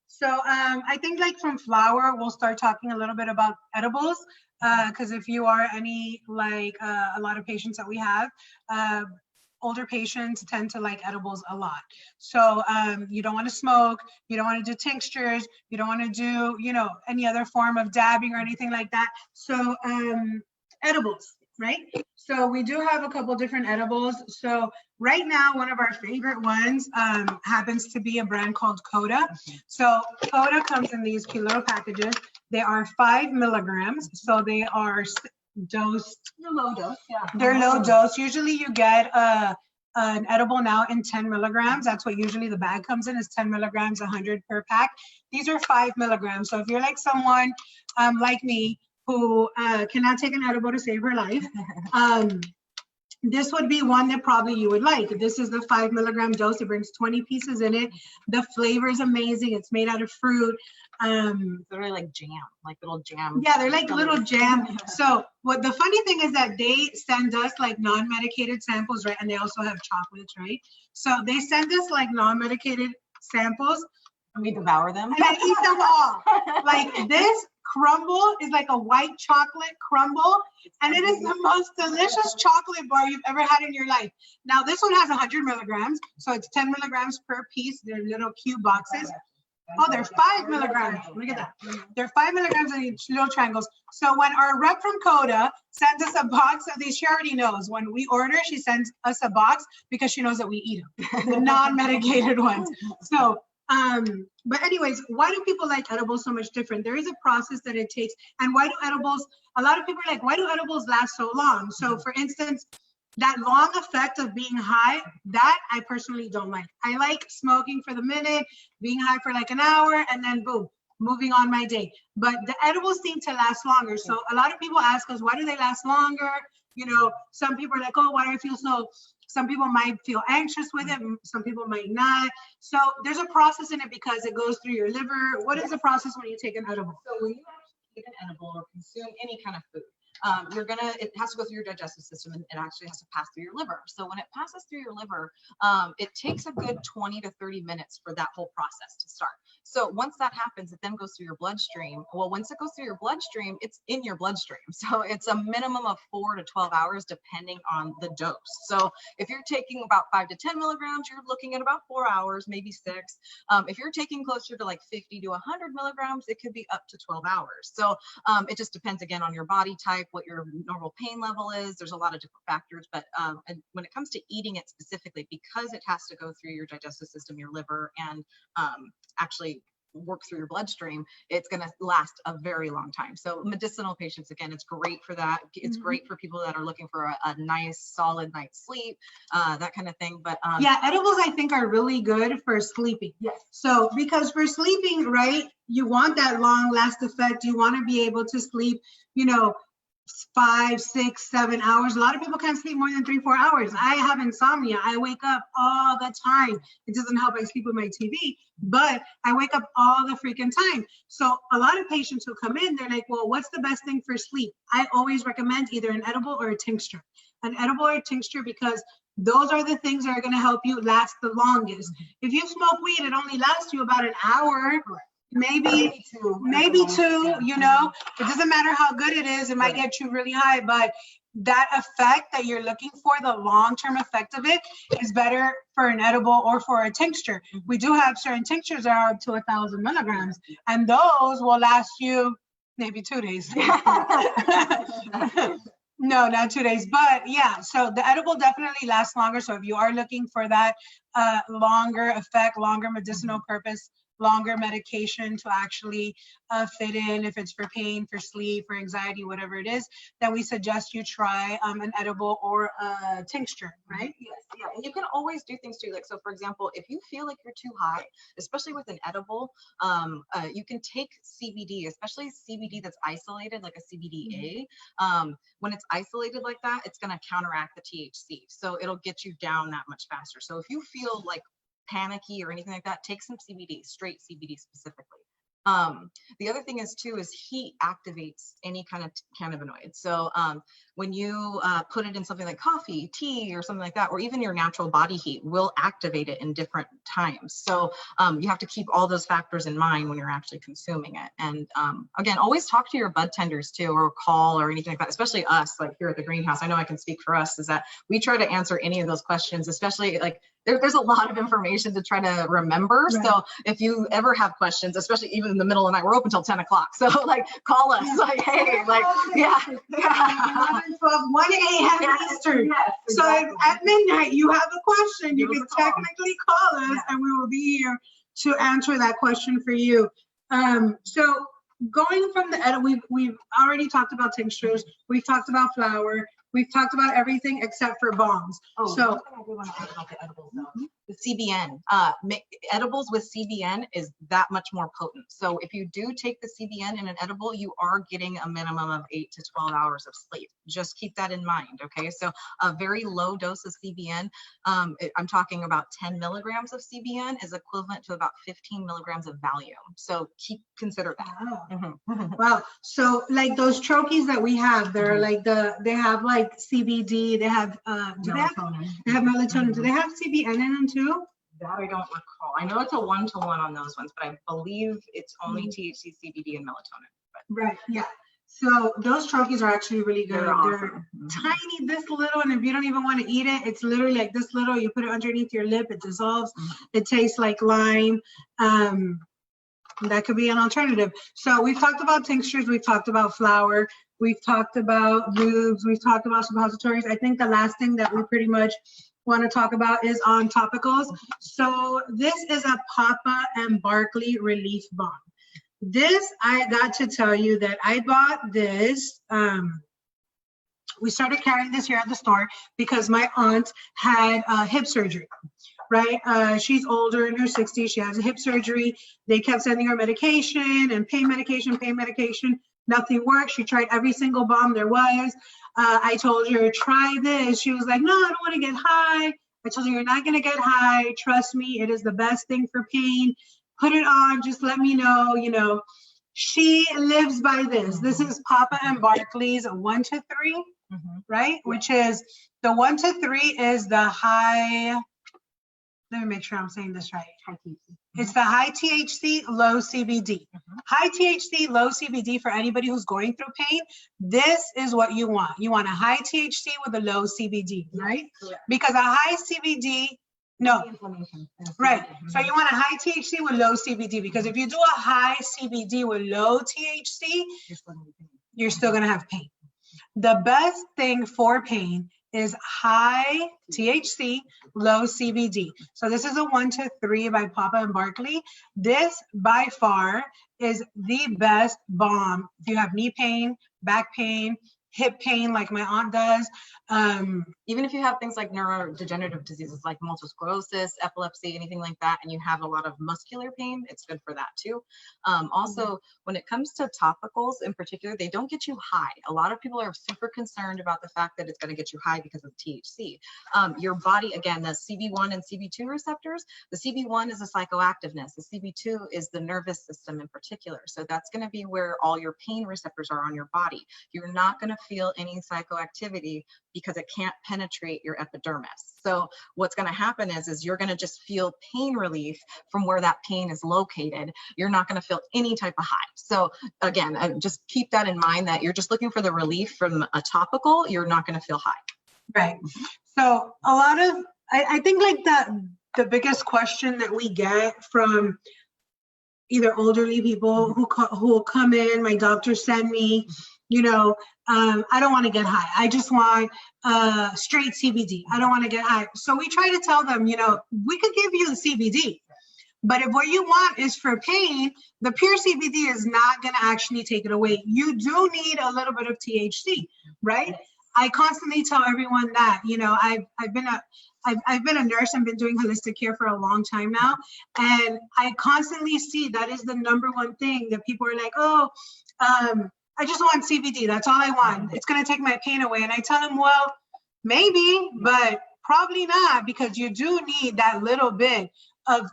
So I think like from flower, we'll start talking a little bit about edibles, because if you are any like a lot of patients that we have, older patients tend to like edibles a lot. So you don't want to smoke, you don't want to do tinctures, you don't want to do, any other form of dabbing or anything like that. So edibles, right? So we do have a couple different edibles. So right now, one of our favorite ones happens to be a brand called Coda. So Coda comes in these cute little packages. They are 5 milligrams. So they are dosed. They're low dose, yeah. They're low dose. Usually you get an edible now in 10 milligrams. That's what usually the bag comes in, is 10 milligrams, 100 per pack. These are 5 milligrams. So if you're like someone like me who cannot take an edible to save her life, this would be one that probably you would like. This is the 5 milligram dose. It brings 20 pieces in it. The flavor is amazing. It's made out of fruit. They're really like jam, like little jam. Yeah, they're like little jam. So what the funny thing is that they send us like non-medicated samples, right? And they also have chocolates, right? So they send us like non-medicated samples. And we devour them. And I eat them all. Like this crumble is like a white chocolate crumble, and it is the most delicious chocolate bar you've ever had in your life. Now this one has 100 milligrams, so it's 10 milligrams per piece. They're little cube boxes. Oh, they're 5 milligrams. Look at that. They're 5 milligrams in each little triangles. So when our rep from Coda sends us a box of these, she already knows. When we order, she sends us a box because she knows that we eat them, the non-medicated ones. So but anyways, why do people like edibles so much different? There is a process that it takes. And why do edibles, a lot of people are like, why do edibles last so long? So for instance, that long effect of being high, that I personally don't like. I like smoking for the minute, being high for like an hour, and then boom, moving on my day. But the edibles seem to last longer. So a lot of people ask us, why do they last longer? You know, some people are like, oh, why do I feel so? Some people might feel anxious with it. Some people might not. So there's a process in it because it goes through your liver. What is the process when you take an edible? So when you actually take an edible or consume any kind of food, it has to go through your digestive system, and it actually has to pass through your liver. So when it passes through your liver, it takes a good 20 to 30 minutes for that whole process to start. So once that happens, it then goes through your bloodstream. Well, once it goes through your bloodstream, it's in your bloodstream. So it's a minimum of 4 to 12 hours, depending on the dose. So if you're taking about 5 to 10 milligrams, you're looking at about 4 hours, maybe 6. If you're taking closer to like 50 to 100 milligrams, it could be up to 12 hours. So it just depends again on your body type, what your normal pain level is. There's a lot of different factors, but and when it comes to eating it specifically, because it has to go through your digestive system, your liver, and actually work through your bloodstream, it's going to last a very long time. So medicinal patients, again, it's great for that. It's great for people that are looking for a nice solid night's sleep, that kind of thing. But yeah, edibles I think are really good for sleeping. Yes. So because for sleeping, right, you want that long last effect. You want to be able to sleep, you know, 5, 6, 7 hours. A lot of people can't sleep more than 3, 4 hours. I have insomnia. I wake up all the time. It doesn't help I sleep with my TV, but I wake up all the freaking time. So a lot of patients who come in, they're like, well, what's the best thing for sleep? I always recommend either an edible or a tincture. An edible or a tincture, because those are the things that are going to help you last the longest. If you smoke weed, it only lasts you about an hour. Maybe two, you know, it doesn't matter how good it is. It might get you really high, but that effect that you're looking for, the long-term effect of it, is better for an edible or for a tincture. We do have certain tinctures that are up to 1,000 milligrams, and those will last you maybe 2 days. No, not 2 days, but yeah, so the edible definitely lasts longer. So if you are looking for that longer effect, longer medicinal purpose, longer medication to actually fit in, if it's for pain, for sleep, for anxiety, whatever it is, then we suggest you try an edible or a tincture, right? Yes, yeah, and you can always do things too. Like, so for example, if you feel like you're too high, especially with an edible, you can take CBD, especially CBD that's isolated, like a CBDA. When it's isolated like that, it's going to counteract the THC, so it'll get you down that much faster. So if you feel like panicky or anything like that, take some CBD, straight CBD specifically. The other thing is too, is heat activates any kind of cannabinoid. So when you put it in something like coffee, tea, or something like that, or even your natural body heat will activate it in different times. So you have to keep all those factors in mind when you're actually consuming it. And again, always talk to your bud tenders too, or call or anything like that, especially us, like here at the greenhouse. I know I can speak for us, is that we try to answer any of those questions, especially like there's a lot of information to try to remember. Right. So if you ever have questions, especially even in the middle of the night, we're open till 10 o'clock. So like call us, like, hey, like, yeah. 11, 12, 1 a.m. Eastern. Yes, so exactly. At midnight, you have a question, you can technically call us, and we will be here to answer that question for you. So going from the edible, we've already talked about tinctures, we've talked about flower, We've talked about everything except for bombs. Oh, So one thing I do want to add about the edibles though, the CBN, edibles with CBN is that much more potent. So if you do take the CBN in an edible, you are getting a minimum of 8 to 12 hours of sleep. Just keep that in mind, okay? So a very low dose of CBN, I'm talking about 10 milligrams of CBN is equivalent to about 15 milligrams of Valium. So consider that. wow. Mhm. Wow. So like those troches that we have, they're like they have like CBD, they have Melatonin. they have melatonin. Do they have CBN in them too? That I don't recall. I know it's a 1-to-1 on those ones, but I believe it's only THC, CBD, and melatonin. But Right. Yeah. So those trophies are actually really good. they're awesome. Tiny, this little, and if you don't even want to eat it, it's literally like this little. You put it underneath your lip, it dissolves. It tastes like lime. That could be an alternative. So we've talked about tinctures, we've talked about flour, we've talked about lubes, we've talked about suppositories. I think the last thing that we pretty much want to talk about is on topicals. So this is a Papa and Barkley Relief Balm. This, I got to tell you that I bought this, we started carrying this here at the store because my aunt had hip surgery. Right? She's older, in her 60s. She has a hip surgery. They kept sending her medication and pain medication. Nothing worked. She tried every single balm there was. I told her, try this. She was like, no, I don't want to get high. I told her, you're not going to get high. Trust me, it is the best thing for pain. Put it on. Just let me know, you know. She lives by this. This is Papa and Barkley's 1 to 3, right? Which is the 1 to 3 is the high. Let me make sure I'm saying this right. It's the high THC, low CBD. High THC, low CBD for anybody who's going through pain. This is what you want. You want a high THC with a low CBD, right? Because a high CBD, no, right. So you want a high THC with low CBD, because if you do a high CBD with low THC, you're still going to have pain. The best thing for pain is high THC, low CBD. So this is a 1 to 3 by Papa and Barkley. This by far is the best balm. If you have knee pain, back pain, hip pain like my aunt does. Even if you have things like neurodegenerative diseases like multiple sclerosis, epilepsy, anything like that, and you have a lot of muscular pain, it's good for that too. Also, when it comes to topicals in particular, they don't get you high. A lot of people are super concerned about the fact that it's going to get you high because of THC. Your body, again, the CB1 and CB2 receptors, the CB1 is a psychoactiveness. The CB2 is the nervous system in particular. So that's going to be where all your pain receptors are on your body. You're not going to feel any psychoactivity because it can't penetrate your epidermis. So what's going to happen is you're going to just feel pain relief from where that pain is located. You're not going to feel any type of high. So again, just keep that in mind, that you're just looking for the relief from a topical. You're not going to feel high. Right. So a lot of, I think like the biggest question that we get from either elderly people who will come in, my doctor send me, you know, I don't want to get high. I just want straight CBD. I don't want to get high. So we try to tell them, you know, we could give you the CBD, but if what you want is for pain, the pure CBD is not going to actually take it away. You do need a little bit of THC, right? I constantly tell everyone that, you know, I've been a nurse and been doing holistic care for a long time now. And I constantly see that is the number one thing that people are like, oh, I just want CBD. That's all I want. It's going to take my pain away. And I tell them, well, maybe, but probably not, because you do need that little bit of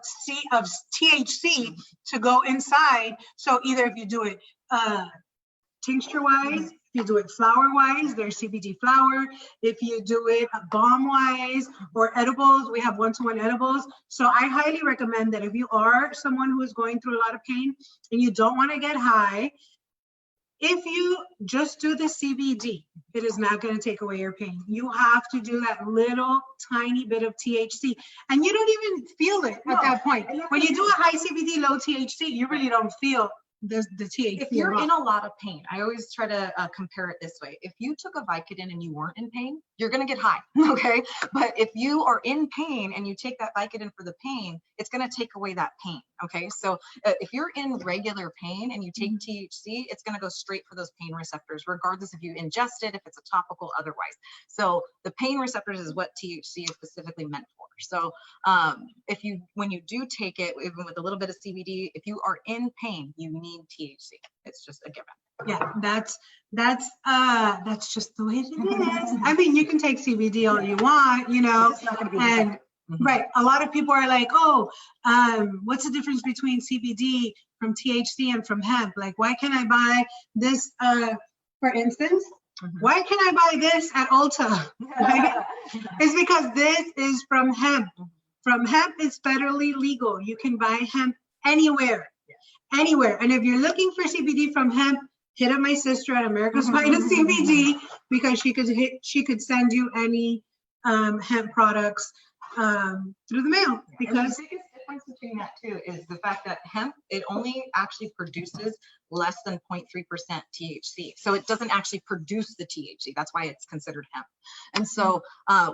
THC to go inside. So either if you do it tincture-wise, if you do it flower-wise, there's CBD flower. If you do it balm-wise or edibles, we have 1-to-1 edibles. So I highly recommend that if you are someone who is going through a lot of pain and you don't want to get high, if you just do the CBD, it is not going to take away your pain. You have to do that little tiny bit of THC, and you don't even feel it at that point. When you do a high CBD, low THC, you really don't feel the THC. If you're in a lot of pain, I always try to compare it this way. If you took a Vicodin and you weren't in pain, you're going to get high, okay? But if you are in pain and you take that Vicodin for the pain, it's going to take away that pain, okay? So if you're in regular pain and you take THC, it's going to go straight for those pain receptors, regardless if you ingest it, if it's a topical, otherwise. So the pain receptors is what THC is specifically meant for. So when you do take it, even with a little bit of CBD, if you are in pain, you need THC. It's just a given. Yeah, that's just the way it is. I mean, you can take CBD all you want, you know, It's not going to be and right. A lot of people are like, oh, what's the difference between CBD from THC and from hemp? Like, why can't I buy this, for instance? Why can I buy this at Ulta? Right? It's because this is from hemp. From hemp, it's federally legal. You can buy hemp anywhere, anywhere. And if you're looking for CBD from hemp, hit up my sister at America's Finest CBD, because she could send you any hemp products through the mail. Because the biggest difference between that too is the fact that hemp, it only actually produces less than 0.3% THC. So it doesn't actually produce the THC. That's why it's considered hemp. And so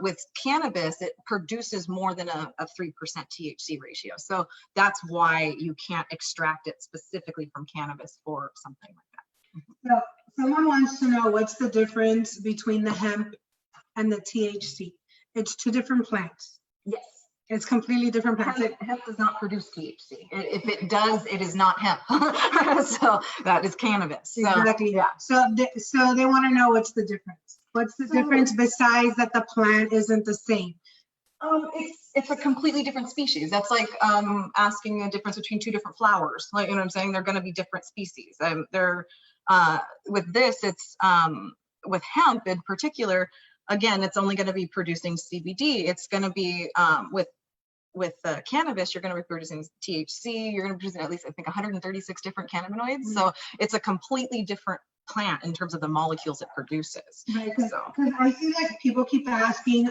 with cannabis, it produces more than a 3% THC ratio. So that's why you can't extract it specifically from cannabis for something like that. so someone wants to know what's the difference between the hemp and the THC. It's two different plants. Yes. It's completely different plants. Hemp does not produce THC. If it does, it is not hemp. So that is cannabis. So, Exactly. yeah. So they want to know what's the difference. What's the difference besides that the plant isn't the same? It's a completely different species. That's like asking a difference between two different flowers. Like, you know what I'm saying? They're going to be different species. With this, it's with hemp in particular. Again, it's only going to be producing CBD. It's going to be with cannabis, you're going to be producing THC. You're going to be producing at least, I think, 136 different cannabinoids. So it's a completely different plant in terms of the molecules it produces. Right, because I see that people keep asking,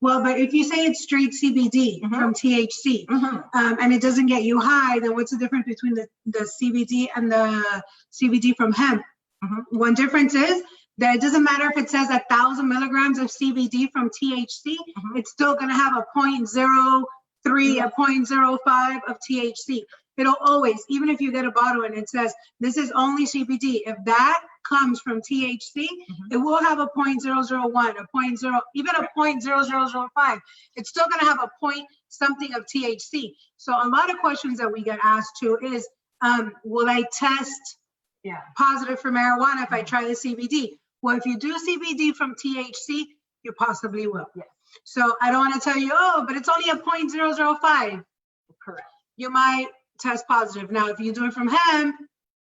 well, but if you say it's straight CBD from THC, and it doesn't get you high, then what's the difference between the CBD and the CBD from hemp? One difference is that it doesn't matter if it says 1,000 milligrams of CBD from THC, it's still going to have a 0.03, a 0.05 of THC. It'll always, even if you get a bottle and it says this is only CBD, if that comes from THC, it will have a 0.001, a 0, even a 0.0005. It's still going to have a point something of THC. So a lot of questions that we get asked to is, will I test positive for marijuana if I try the CBD? Well, if you do CBD from THC, you possibly will. So I don't want to tell you, oh, but it's only a 0.005. Correct. You might test positive. Now, if you do it from hemp,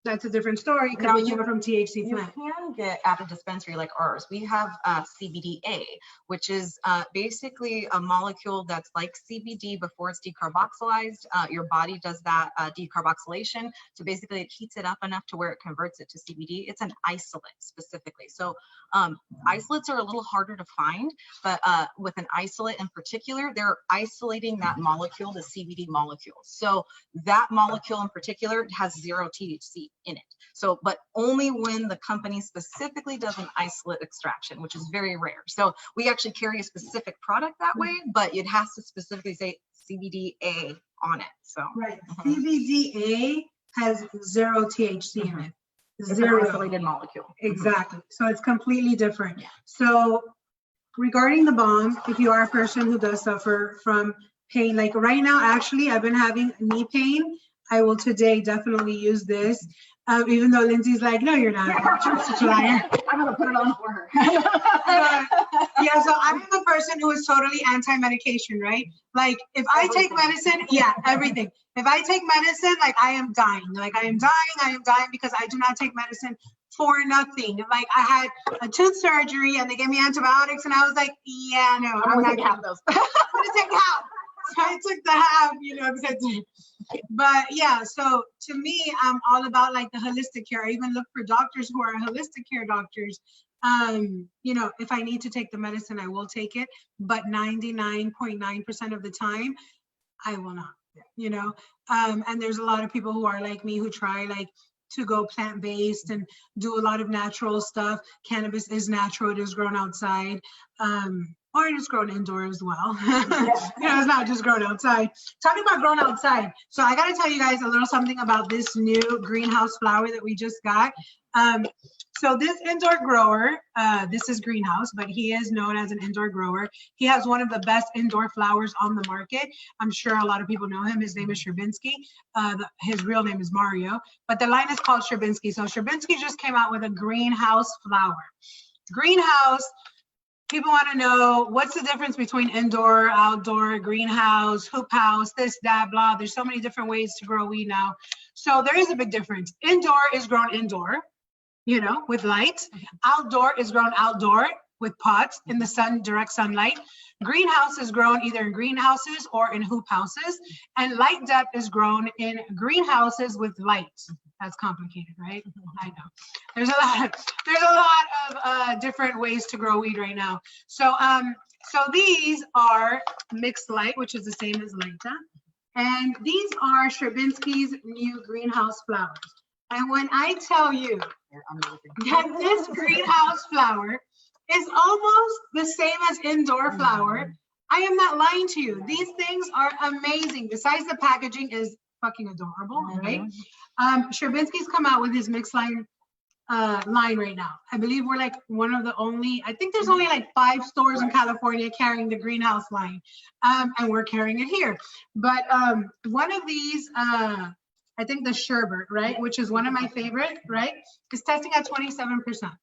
that's a different story because you are from THC plant. You can get at a dispensary like ours. We have CBDA, which is basically a molecule that's like CBD before it's decarboxylized. Your body does that decarboxylation. So basically it heats it up enough to where it converts it to CBD. It's an isolate specifically. So isolates are a little harder to find, but with an isolate in particular, they're isolating that molecule to CBD molecules. So that molecule in particular has 0 THC in it. So, but only when the company specifically does an isolate extraction, which is very rare. So we actually carry a specific product that way, but it has to specifically say CBDA on it. So right, CBDA has 0 THC in it. It's an isolated molecule. Exactly. So it's completely different. So regarding the balm, if you are a person who does suffer from pain, like right now, actually, I've been having knee pain. I will today definitely use this. Even though Lyndsey's like, no, you're not. You're such a liar. I'm gonna put it on for her. Yeah, so I'm the person who is totally anti-medication, right? Like if I take medicine, everything. If I take medicine, like I am dying. Like I am dying because I do not take medicine for nothing. Like I had a tooth surgery and they gave me antibiotics and I was like, yeah, no, I'm not have those. I'm gonna take half. So I took the half, you know, because but yeah, so to me, I'm all about like the holistic care. I even look for doctors who are holistic care doctors. You know, if I need to take the medicine, I will take it, but 99.9% of the time, I will not, you know. And there's a lot of people who are like me who try like to go plant-based and do a lot of natural stuff. Cannabis is natural, it is grown outside, or it is grown indoor as well. It's not just grown outside. Talking about grown outside, so I gotta tell you guys a little something about this new greenhouse flower that we just got. So this indoor grower, this is Greenhouse, but he is known as an indoor grower. He has one of the best indoor flowers on the market. I'm sure a lot of people know him. His name is Sherbinsky. His real name is Mario, but the line is called Sherbinsky. So Sherbinsky just came out with a greenhouse flower. Greenhouse, people want to know what's the difference between indoor, outdoor, greenhouse, hoop house, this, that, blah. There's so many different ways to grow weed now. So there is a big difference. Indoor is grown indoor, with light. Outdoor is grown outdoor with pots in the sun, direct sunlight. Greenhouse is grown either in greenhouses or in hoop houses. And light depth is grown in greenhouses with light. That's complicated, right? I know. There's a lot of different ways to grow weed right now. So these are mixed light, which is the same as Lighta. And these are Sherbinsky's new greenhouse flowers. And when I tell you that this greenhouse flower is almost the same as indoor flower, I am not lying to you. These things are amazing. Besides the packaging is fucking adorable, right? Sherbinsky's come out with his mixed line right now. I believe we're like one of the only, I think there's only like 5 stores in California carrying the greenhouse line. And we're carrying it here. But one of these, I think the sherbet, right, which is one of my favorite, right, is testing at 27%.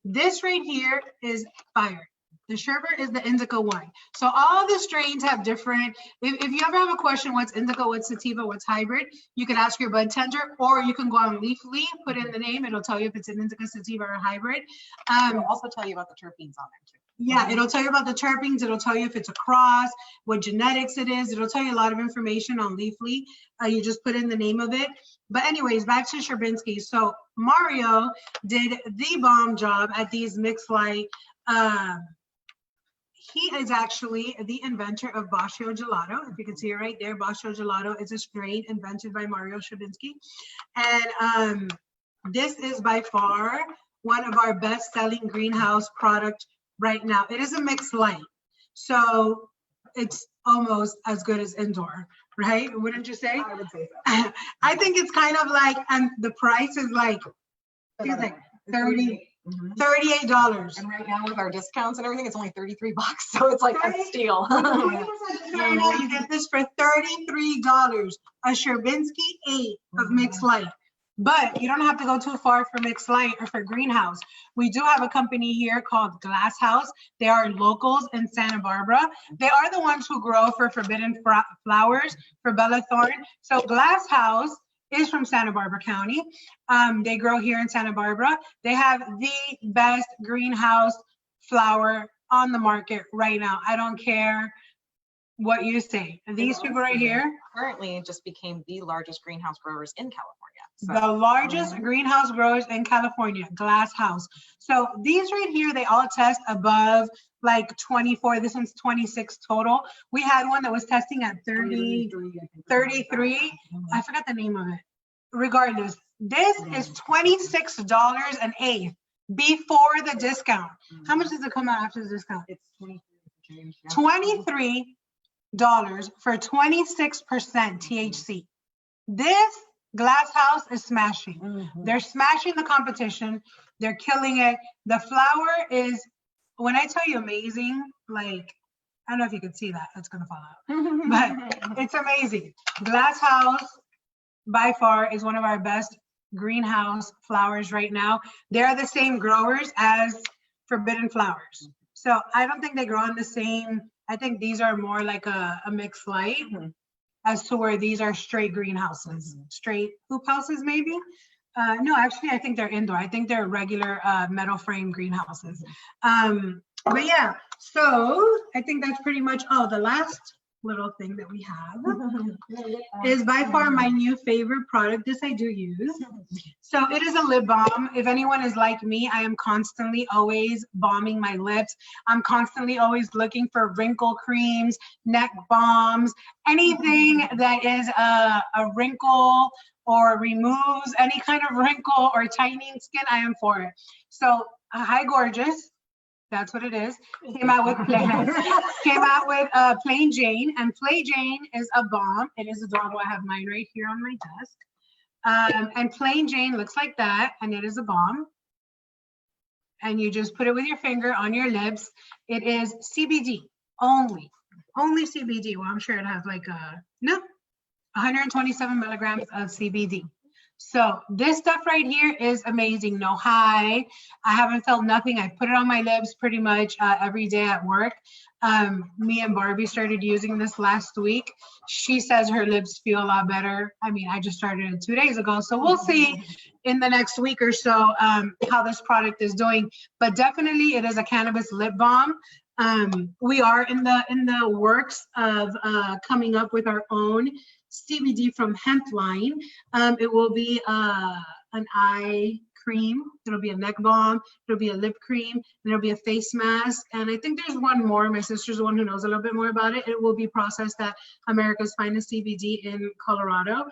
This right here is fire. The sherbet is the indica one. So all the strains have different, if you ever have a question, what's indica, what's sativa, what's hybrid, you can ask your bud tender, or you can go on Leafly, put in the name, it'll tell you if it's an indica, sativa, or hybrid. It'll also tell you about the terpenes on there too. Yeah, it'll tell you about the terpenes. It'll tell you if it's a cross, what genetics it is. It'll tell you a lot of information on Leafly. You just put in the name of it. But anyways, back to Sherbinsky. So Mario did the bomb job at these mixed light. He is actually the inventor of Bascio Gelato. If you can see it right there, Bascio Gelato is a strain invented by Mario Sherbinsky. And this is by far one of our best-selling greenhouse products right now. It is a mixed light, so it's almost as good as indoor, right? Wouldn't you say? I would say so. I think it's kind of like, and the price is like, it's like $38. And right now with our discounts and everything, it's only $33, so it's like a steal. Right now, you get this for $33, a Sherbinsky 8 of mixed light. But you don't have to go too far for mixed light or for greenhouse. We do have a company here called Glass House. They are locals in Santa Barbara. They are the ones who grow for forbidden flowers for Bella Thorne. So Glass House is from Santa Barbara County. They grow here in Santa Barbara. They have the best greenhouse flower on the market right now. I don't care what you say. These people right here currently just became the largest greenhouse growers in California. So. The largest greenhouse growers in California, Glass House. So these right here, they all test above like 24. This one's 26 total. We had one that was testing at 33. I forgot the name of it. Regardless, this is $26 an eighth before the discount. How much does it come out after the discount? It's $23 for 26% THC. This Glass House is smashing. They're smashing the competition. They're killing it. The flower is, when I tell you amazing, like, I don't know if you can see that. It's going to fall out. But it's amazing. Glass House, by far, is one of our best greenhouse flowers right now. They're the same growers as Forbidden Flowers. So I don't think they grow in the same, I think these are more like a mixed light. As to where these are straight greenhouses, straight hoop houses maybe. No, actually, I think they're indoor. I think they're regular metal frame greenhouses. But yeah, so I think that's pretty much, oh, the last little thing that we have is by far my new favorite product. This I do use. So it is a lip balm. If anyone is like me, I am constantly always balming my lips. I'm constantly always looking for wrinkle creams, neck balms, anything that is a wrinkle or removes any kind of wrinkle or tightening skin, I am for it. So hi, gorgeous. That's what it is. Came out with Plain Jane, and Plain Jane is a balm. It is adorable. I have mine right here on my desk. And Plain Jane looks like that, and it is a balm. And you just put it with your finger on your lips. It is CBD only CBD. Well, I'm sure it has like 127 milligrams of CBD. So this stuff right here is amazing. No high. I haven't felt nothing. I put it on my lips pretty much every day at work. Me and Barbie started using this last week. She says her lips feel a lot better. I mean, I just started it 2 days ago. So we'll see in the next week or so how this product is doing. But definitely it is a cannabis lip balm. We are in the works of coming up with our own CBD from hemp line. It will be an eye cream, it'll be a neck balm, it'll be a lip cream, and it'll be a face mask. And I think there's one more. My sister's the one who knows a little bit more about it. It will be processed at America's Finest CBD in Colorado.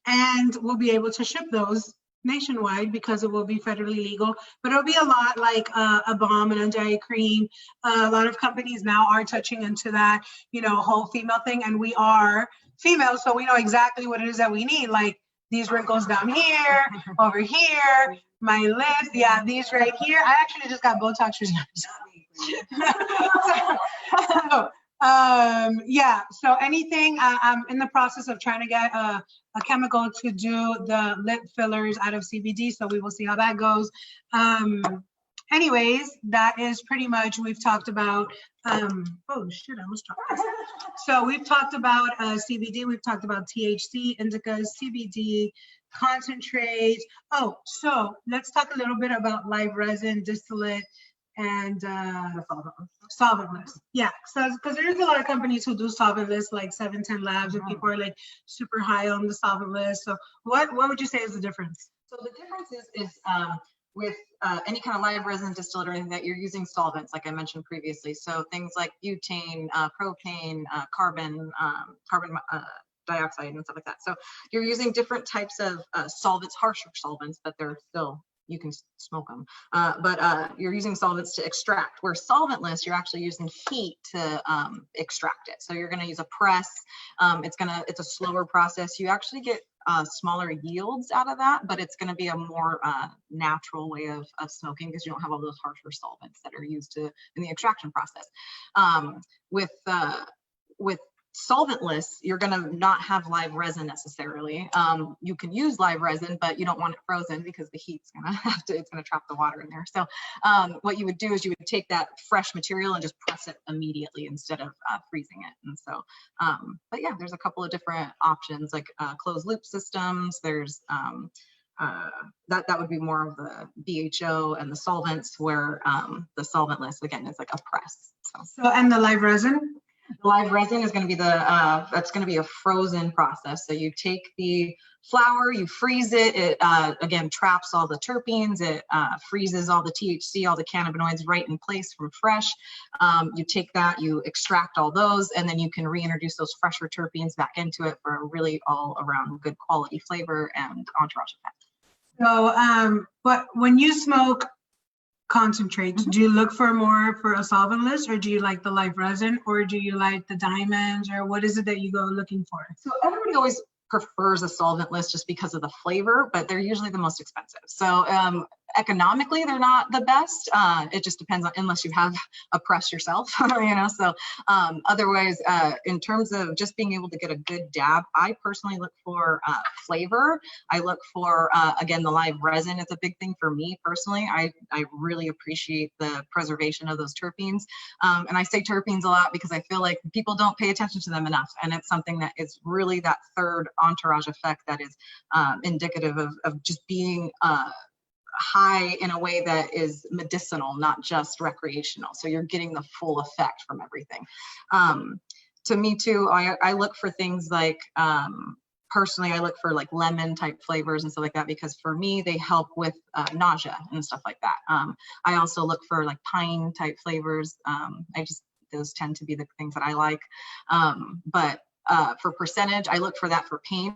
And we'll be able to ship those nationwide because it will be federally legal, but it'll be a lot like a balm and anti-eye cream. A lot of companies now are touching into that, whole female thing, and we are female, so we know exactly what it is that we need, like these wrinkles down here, over here, my lips, yeah, these right here. I actually just got Botox recently. Yeah, so anything, I'm in the process of trying to get a chemical to do the lip fillers out of CBD, so we will see how that goes. Anyways, that is pretty much, we've talked about, oh shit, I almost dropped this. So we've talked about CBD, we've talked about THC, indicas, CBD, concentrates. Oh, so let's talk a little bit about live resin, distillate, and solventless. Yeah, so because there's a lot of companies who do solventless, like 710 Labs, and people are like super high on the solventless. So what would you say is the difference? So the difference is with any kind of live resin, distillate, or anything that you're using solvents, like I mentioned previously. So things like butane, propane, carbon dioxide, and stuff like that. So you're using different types of solvents, harsher solvents, but they're still, you can smoke them, but you're using solvents to extract, where solventless, you're actually using heat to extract it. So you're going to use a press. It's a slower process. You actually get smaller yields out of that, but it's going to be a more natural way of smoking because you don't have all those harsher solvents that are used in the extraction process. With solventless, you're going to not have live resin necessarily. You can use live resin, but you don't want it frozen because the heat's it's going to trap the water in there. So what you would do is you would take that fresh material and just press it immediately instead of freezing it. And so, but yeah, there's a couple of different options, like closed loop systems. There's that would be more of the BHO and the solvents, where the solventless, again, is like a press. So and the live resin? The live resin is going to be that's going to be a frozen process. So you take the flower, you freeze it. It again traps all the terpenes. It freezes all the THC, all the cannabinoids right in place from fresh. You take that, you extract all those, and then you can reintroduce those fresher terpenes back into it for a really all-around good quality flavor and entourage effect. So, but when you smoke concentrates, do you look for more for a solventless, or do you like the live resin, or do you like the diamonds, or what is it that you go looking for? So everybody always prefers a solventless just because of the flavor, but they're usually the most expensive. So economically, they're not the best. It just depends on, unless you have a press yourself, So otherwise, in terms of just being able to get a good dab, I personally look for flavor. I look for, again, the live resin is a big thing for me personally. I really appreciate the preservation of those terpenes. And I say terpenes a lot because I feel like people don't pay attention to them enough. And it's something that is really that third entourage effect that is indicative of just being high in a way that is medicinal, not just recreational. So you're getting the full effect from everything. To me too, I look for things like, personally, I look for like lemon type flavors and stuff like that, because for me, they help with nausea and stuff like that. I also look for like pine type flavors. Those tend to be the things that I like. But for percentage, I look for that for pain.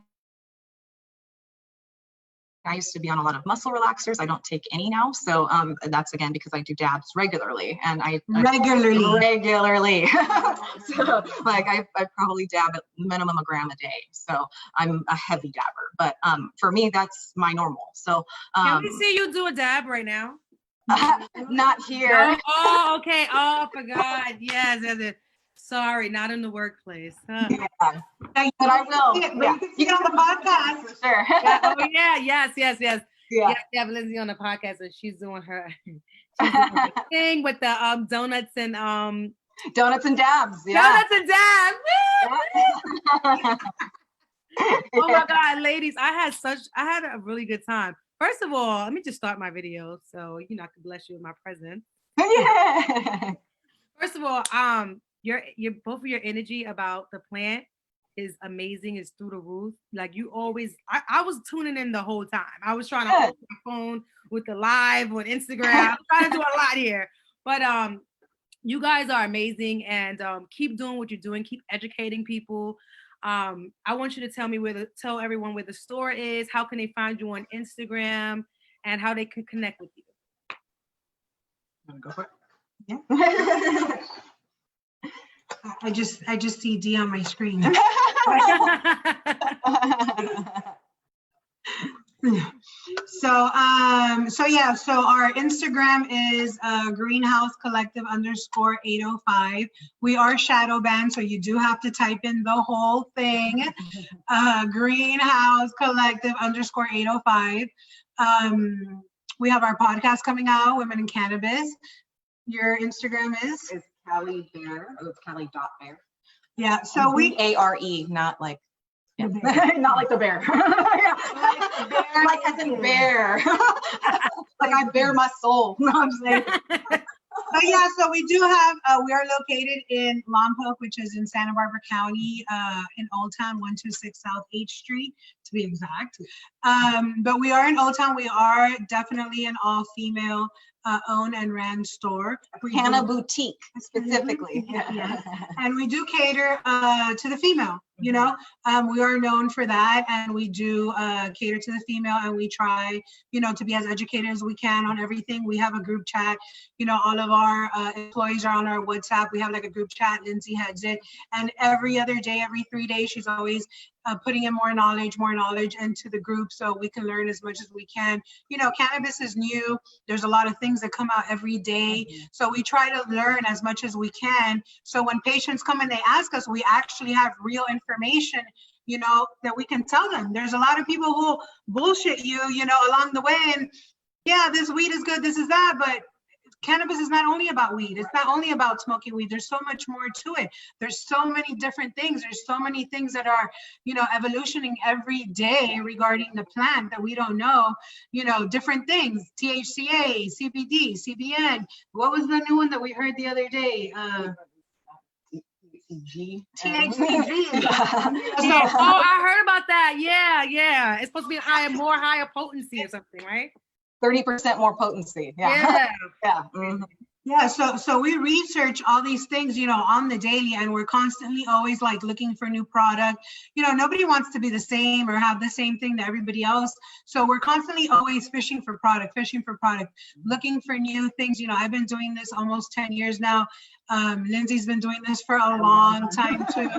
I used to be on a lot of muscle relaxers. I don't take any now. So that's again because I do dabs regularly, and regularly. So like I probably dab at minimum a gram a day. So I'm a heavy dabber, but for me that's my normal. So can we see you do a dab right now? Not here. No? Oh, okay. Oh, I forgot. Yes. Sorry, not in the workplace. Huh? Yeah. But I will. Yeah. You get on the podcast. Sure. Yeah, oh yeah, yes. Yeah. Yes, we have Lyndsey on the podcast, and she's doing her thing with the donuts and donuts and dabs. Yeah. Donuts and dabs. Oh my God, ladies, I had a really good time. First of all, let me just start my video so I can bless you with my presence. Yeah. First of all, your both of your energy about the plant is amazing. It's through the roof. Like you always, I was tuning in the whole time. I was trying to hold my phone with the live on Instagram. I'm trying to do a lot here, but you guys are amazing, and keep doing what you're doing. Keep educating people. I want you to tell everyone where the store is. How can they find you on Instagram, and how they can connect with you? Want to go for it? Yeah. I just see D on my screen. So our Instagram is greenhouse collective _805. We are shadow banned, so you do have to type in the whole thing. Greenhouse collective _805. We have our podcast coming out, Women in Cannabis. Your Instagram is Callie Bear. Oh, it's Callie.Bear. Yeah. So we ARE, not like not like the bear. Like as in bear. Like I bear my soul. No, I'm saying. But yeah, so we do have, we are located in Lompoc, which is in Santa Barbara County, in Old Town, 126 South H Street, to be exact. But we are in Old Town. We are definitely an all-female owned and ran store. Hannah Boutique, specifically. Yes. And we do cater to the female. We are known for that, and we do cater to the female, and we try, to be as educated as we can on everything. We have a group chat. All of our employees are on our WhatsApp. We have like a group chat. Lyndsey heads it, and every other day, every 3 days, she's always putting in more knowledge into the group so we can learn as much as we can. Cannabis is new. There's a lot of things that come out every day. So we try to learn as much as we can. So when patients come and they ask us, we actually have real information, that we can tell them. There's a lot of people who bullshit you, along the way. And yeah, this weed is good, this is that, but cannabis is not only about weed. It's not only about smoking weed. There's so much more to it. There's so many different things. There's so many things that are, evolutioning every day regarding the plant that we don't know, different things, THCA, CBD, CBN. What was the new one that we heard the other day? THCG. I heard about that. Yeah. It's supposed to be higher potency or something, right? 30% more potency. Yeah. Mm-hmm. Yeah, so we research all these things, on the daily, and we're constantly always like looking for new product. Nobody wants to be the same or have the same thing that everybody else. So we're constantly always fishing for product, looking for new things. I've been doing this almost 10 years now. Lyndsey's been doing this for a long time too.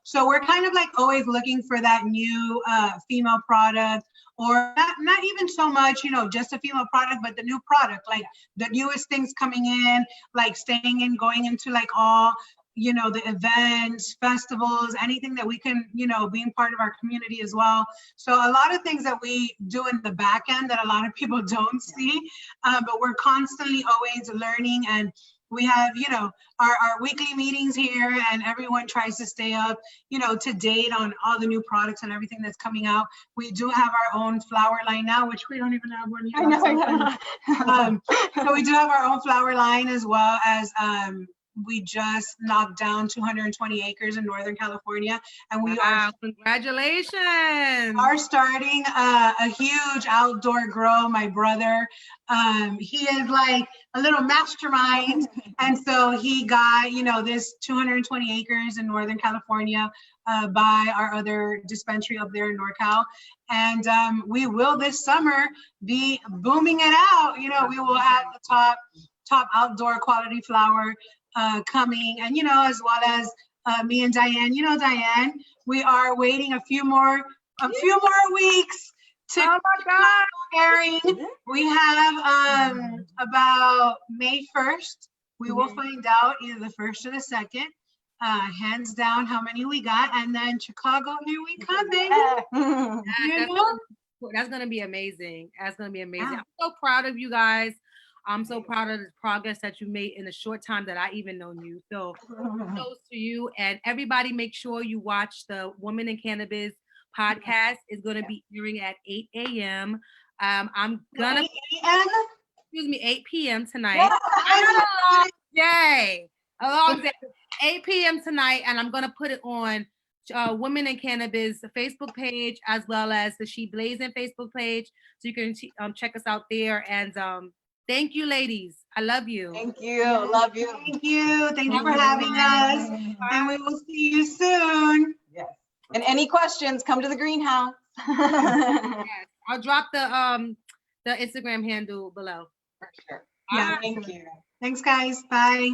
So we're kind of like always looking for that new female product, or not even so much, just a female product, but the new product, like the newest things coming in, like staying in, going into like all, the events, festivals, anything that we can, being part of our community as well. So a lot of things that we do in the back end that a lot of people don't see, but we're constantly always learning and We have, you know, our weekly meetings here, and everyone tries to stay up, you know, to date on all the new products and everything that's coming out. We do have our own flower line now, which we don't even have one here. So we do have our own flower line, as well as we just knocked down 220 acres in Northern California, and we Wow, congratulations. are starting a huge outdoor grow. My brother, he is like a little mastermind, and so he got, you know, this 220 acres in Northern California by our other dispensary up there in NorCal, and we will this summer be booming it out. You know, we will have the top outdoor quality flower coming, and, you know, as well as me and Diane. You know, Diane, we are waiting a few more weeks to Oh my God. airing. We have about May 1st. We will find out either the 1st or the 2nd. Hands down how many we got, and then Chicago, here we come, baby. That's gonna be amazing. That's gonna be amazing. Yeah. I'm so proud of you guys. I'm so proud of the progress that you made in the short time that I even known you. So kudos to you, and everybody make sure you watch the Woman in Cannabis podcast. It's going to be airing at 8 a.m. I'm gonna, 8 a.m. excuse me, 8 p.m. tonight. Yay. A long day. 8 p.m. tonight, and I'm gonna put it on Women in Cannabis Facebook page, as well as the She Blazing Facebook page, so you can check us out there. And thank you, ladies. I love you. Thank you. Love you. Thank you. Thank you for having us, and we will see you soon. Yes. And any questions, come to the greenhouse. Yes. I'll drop the Instagram handle below. For sure. Yeah. Thank you. Thanks, guys. Bye.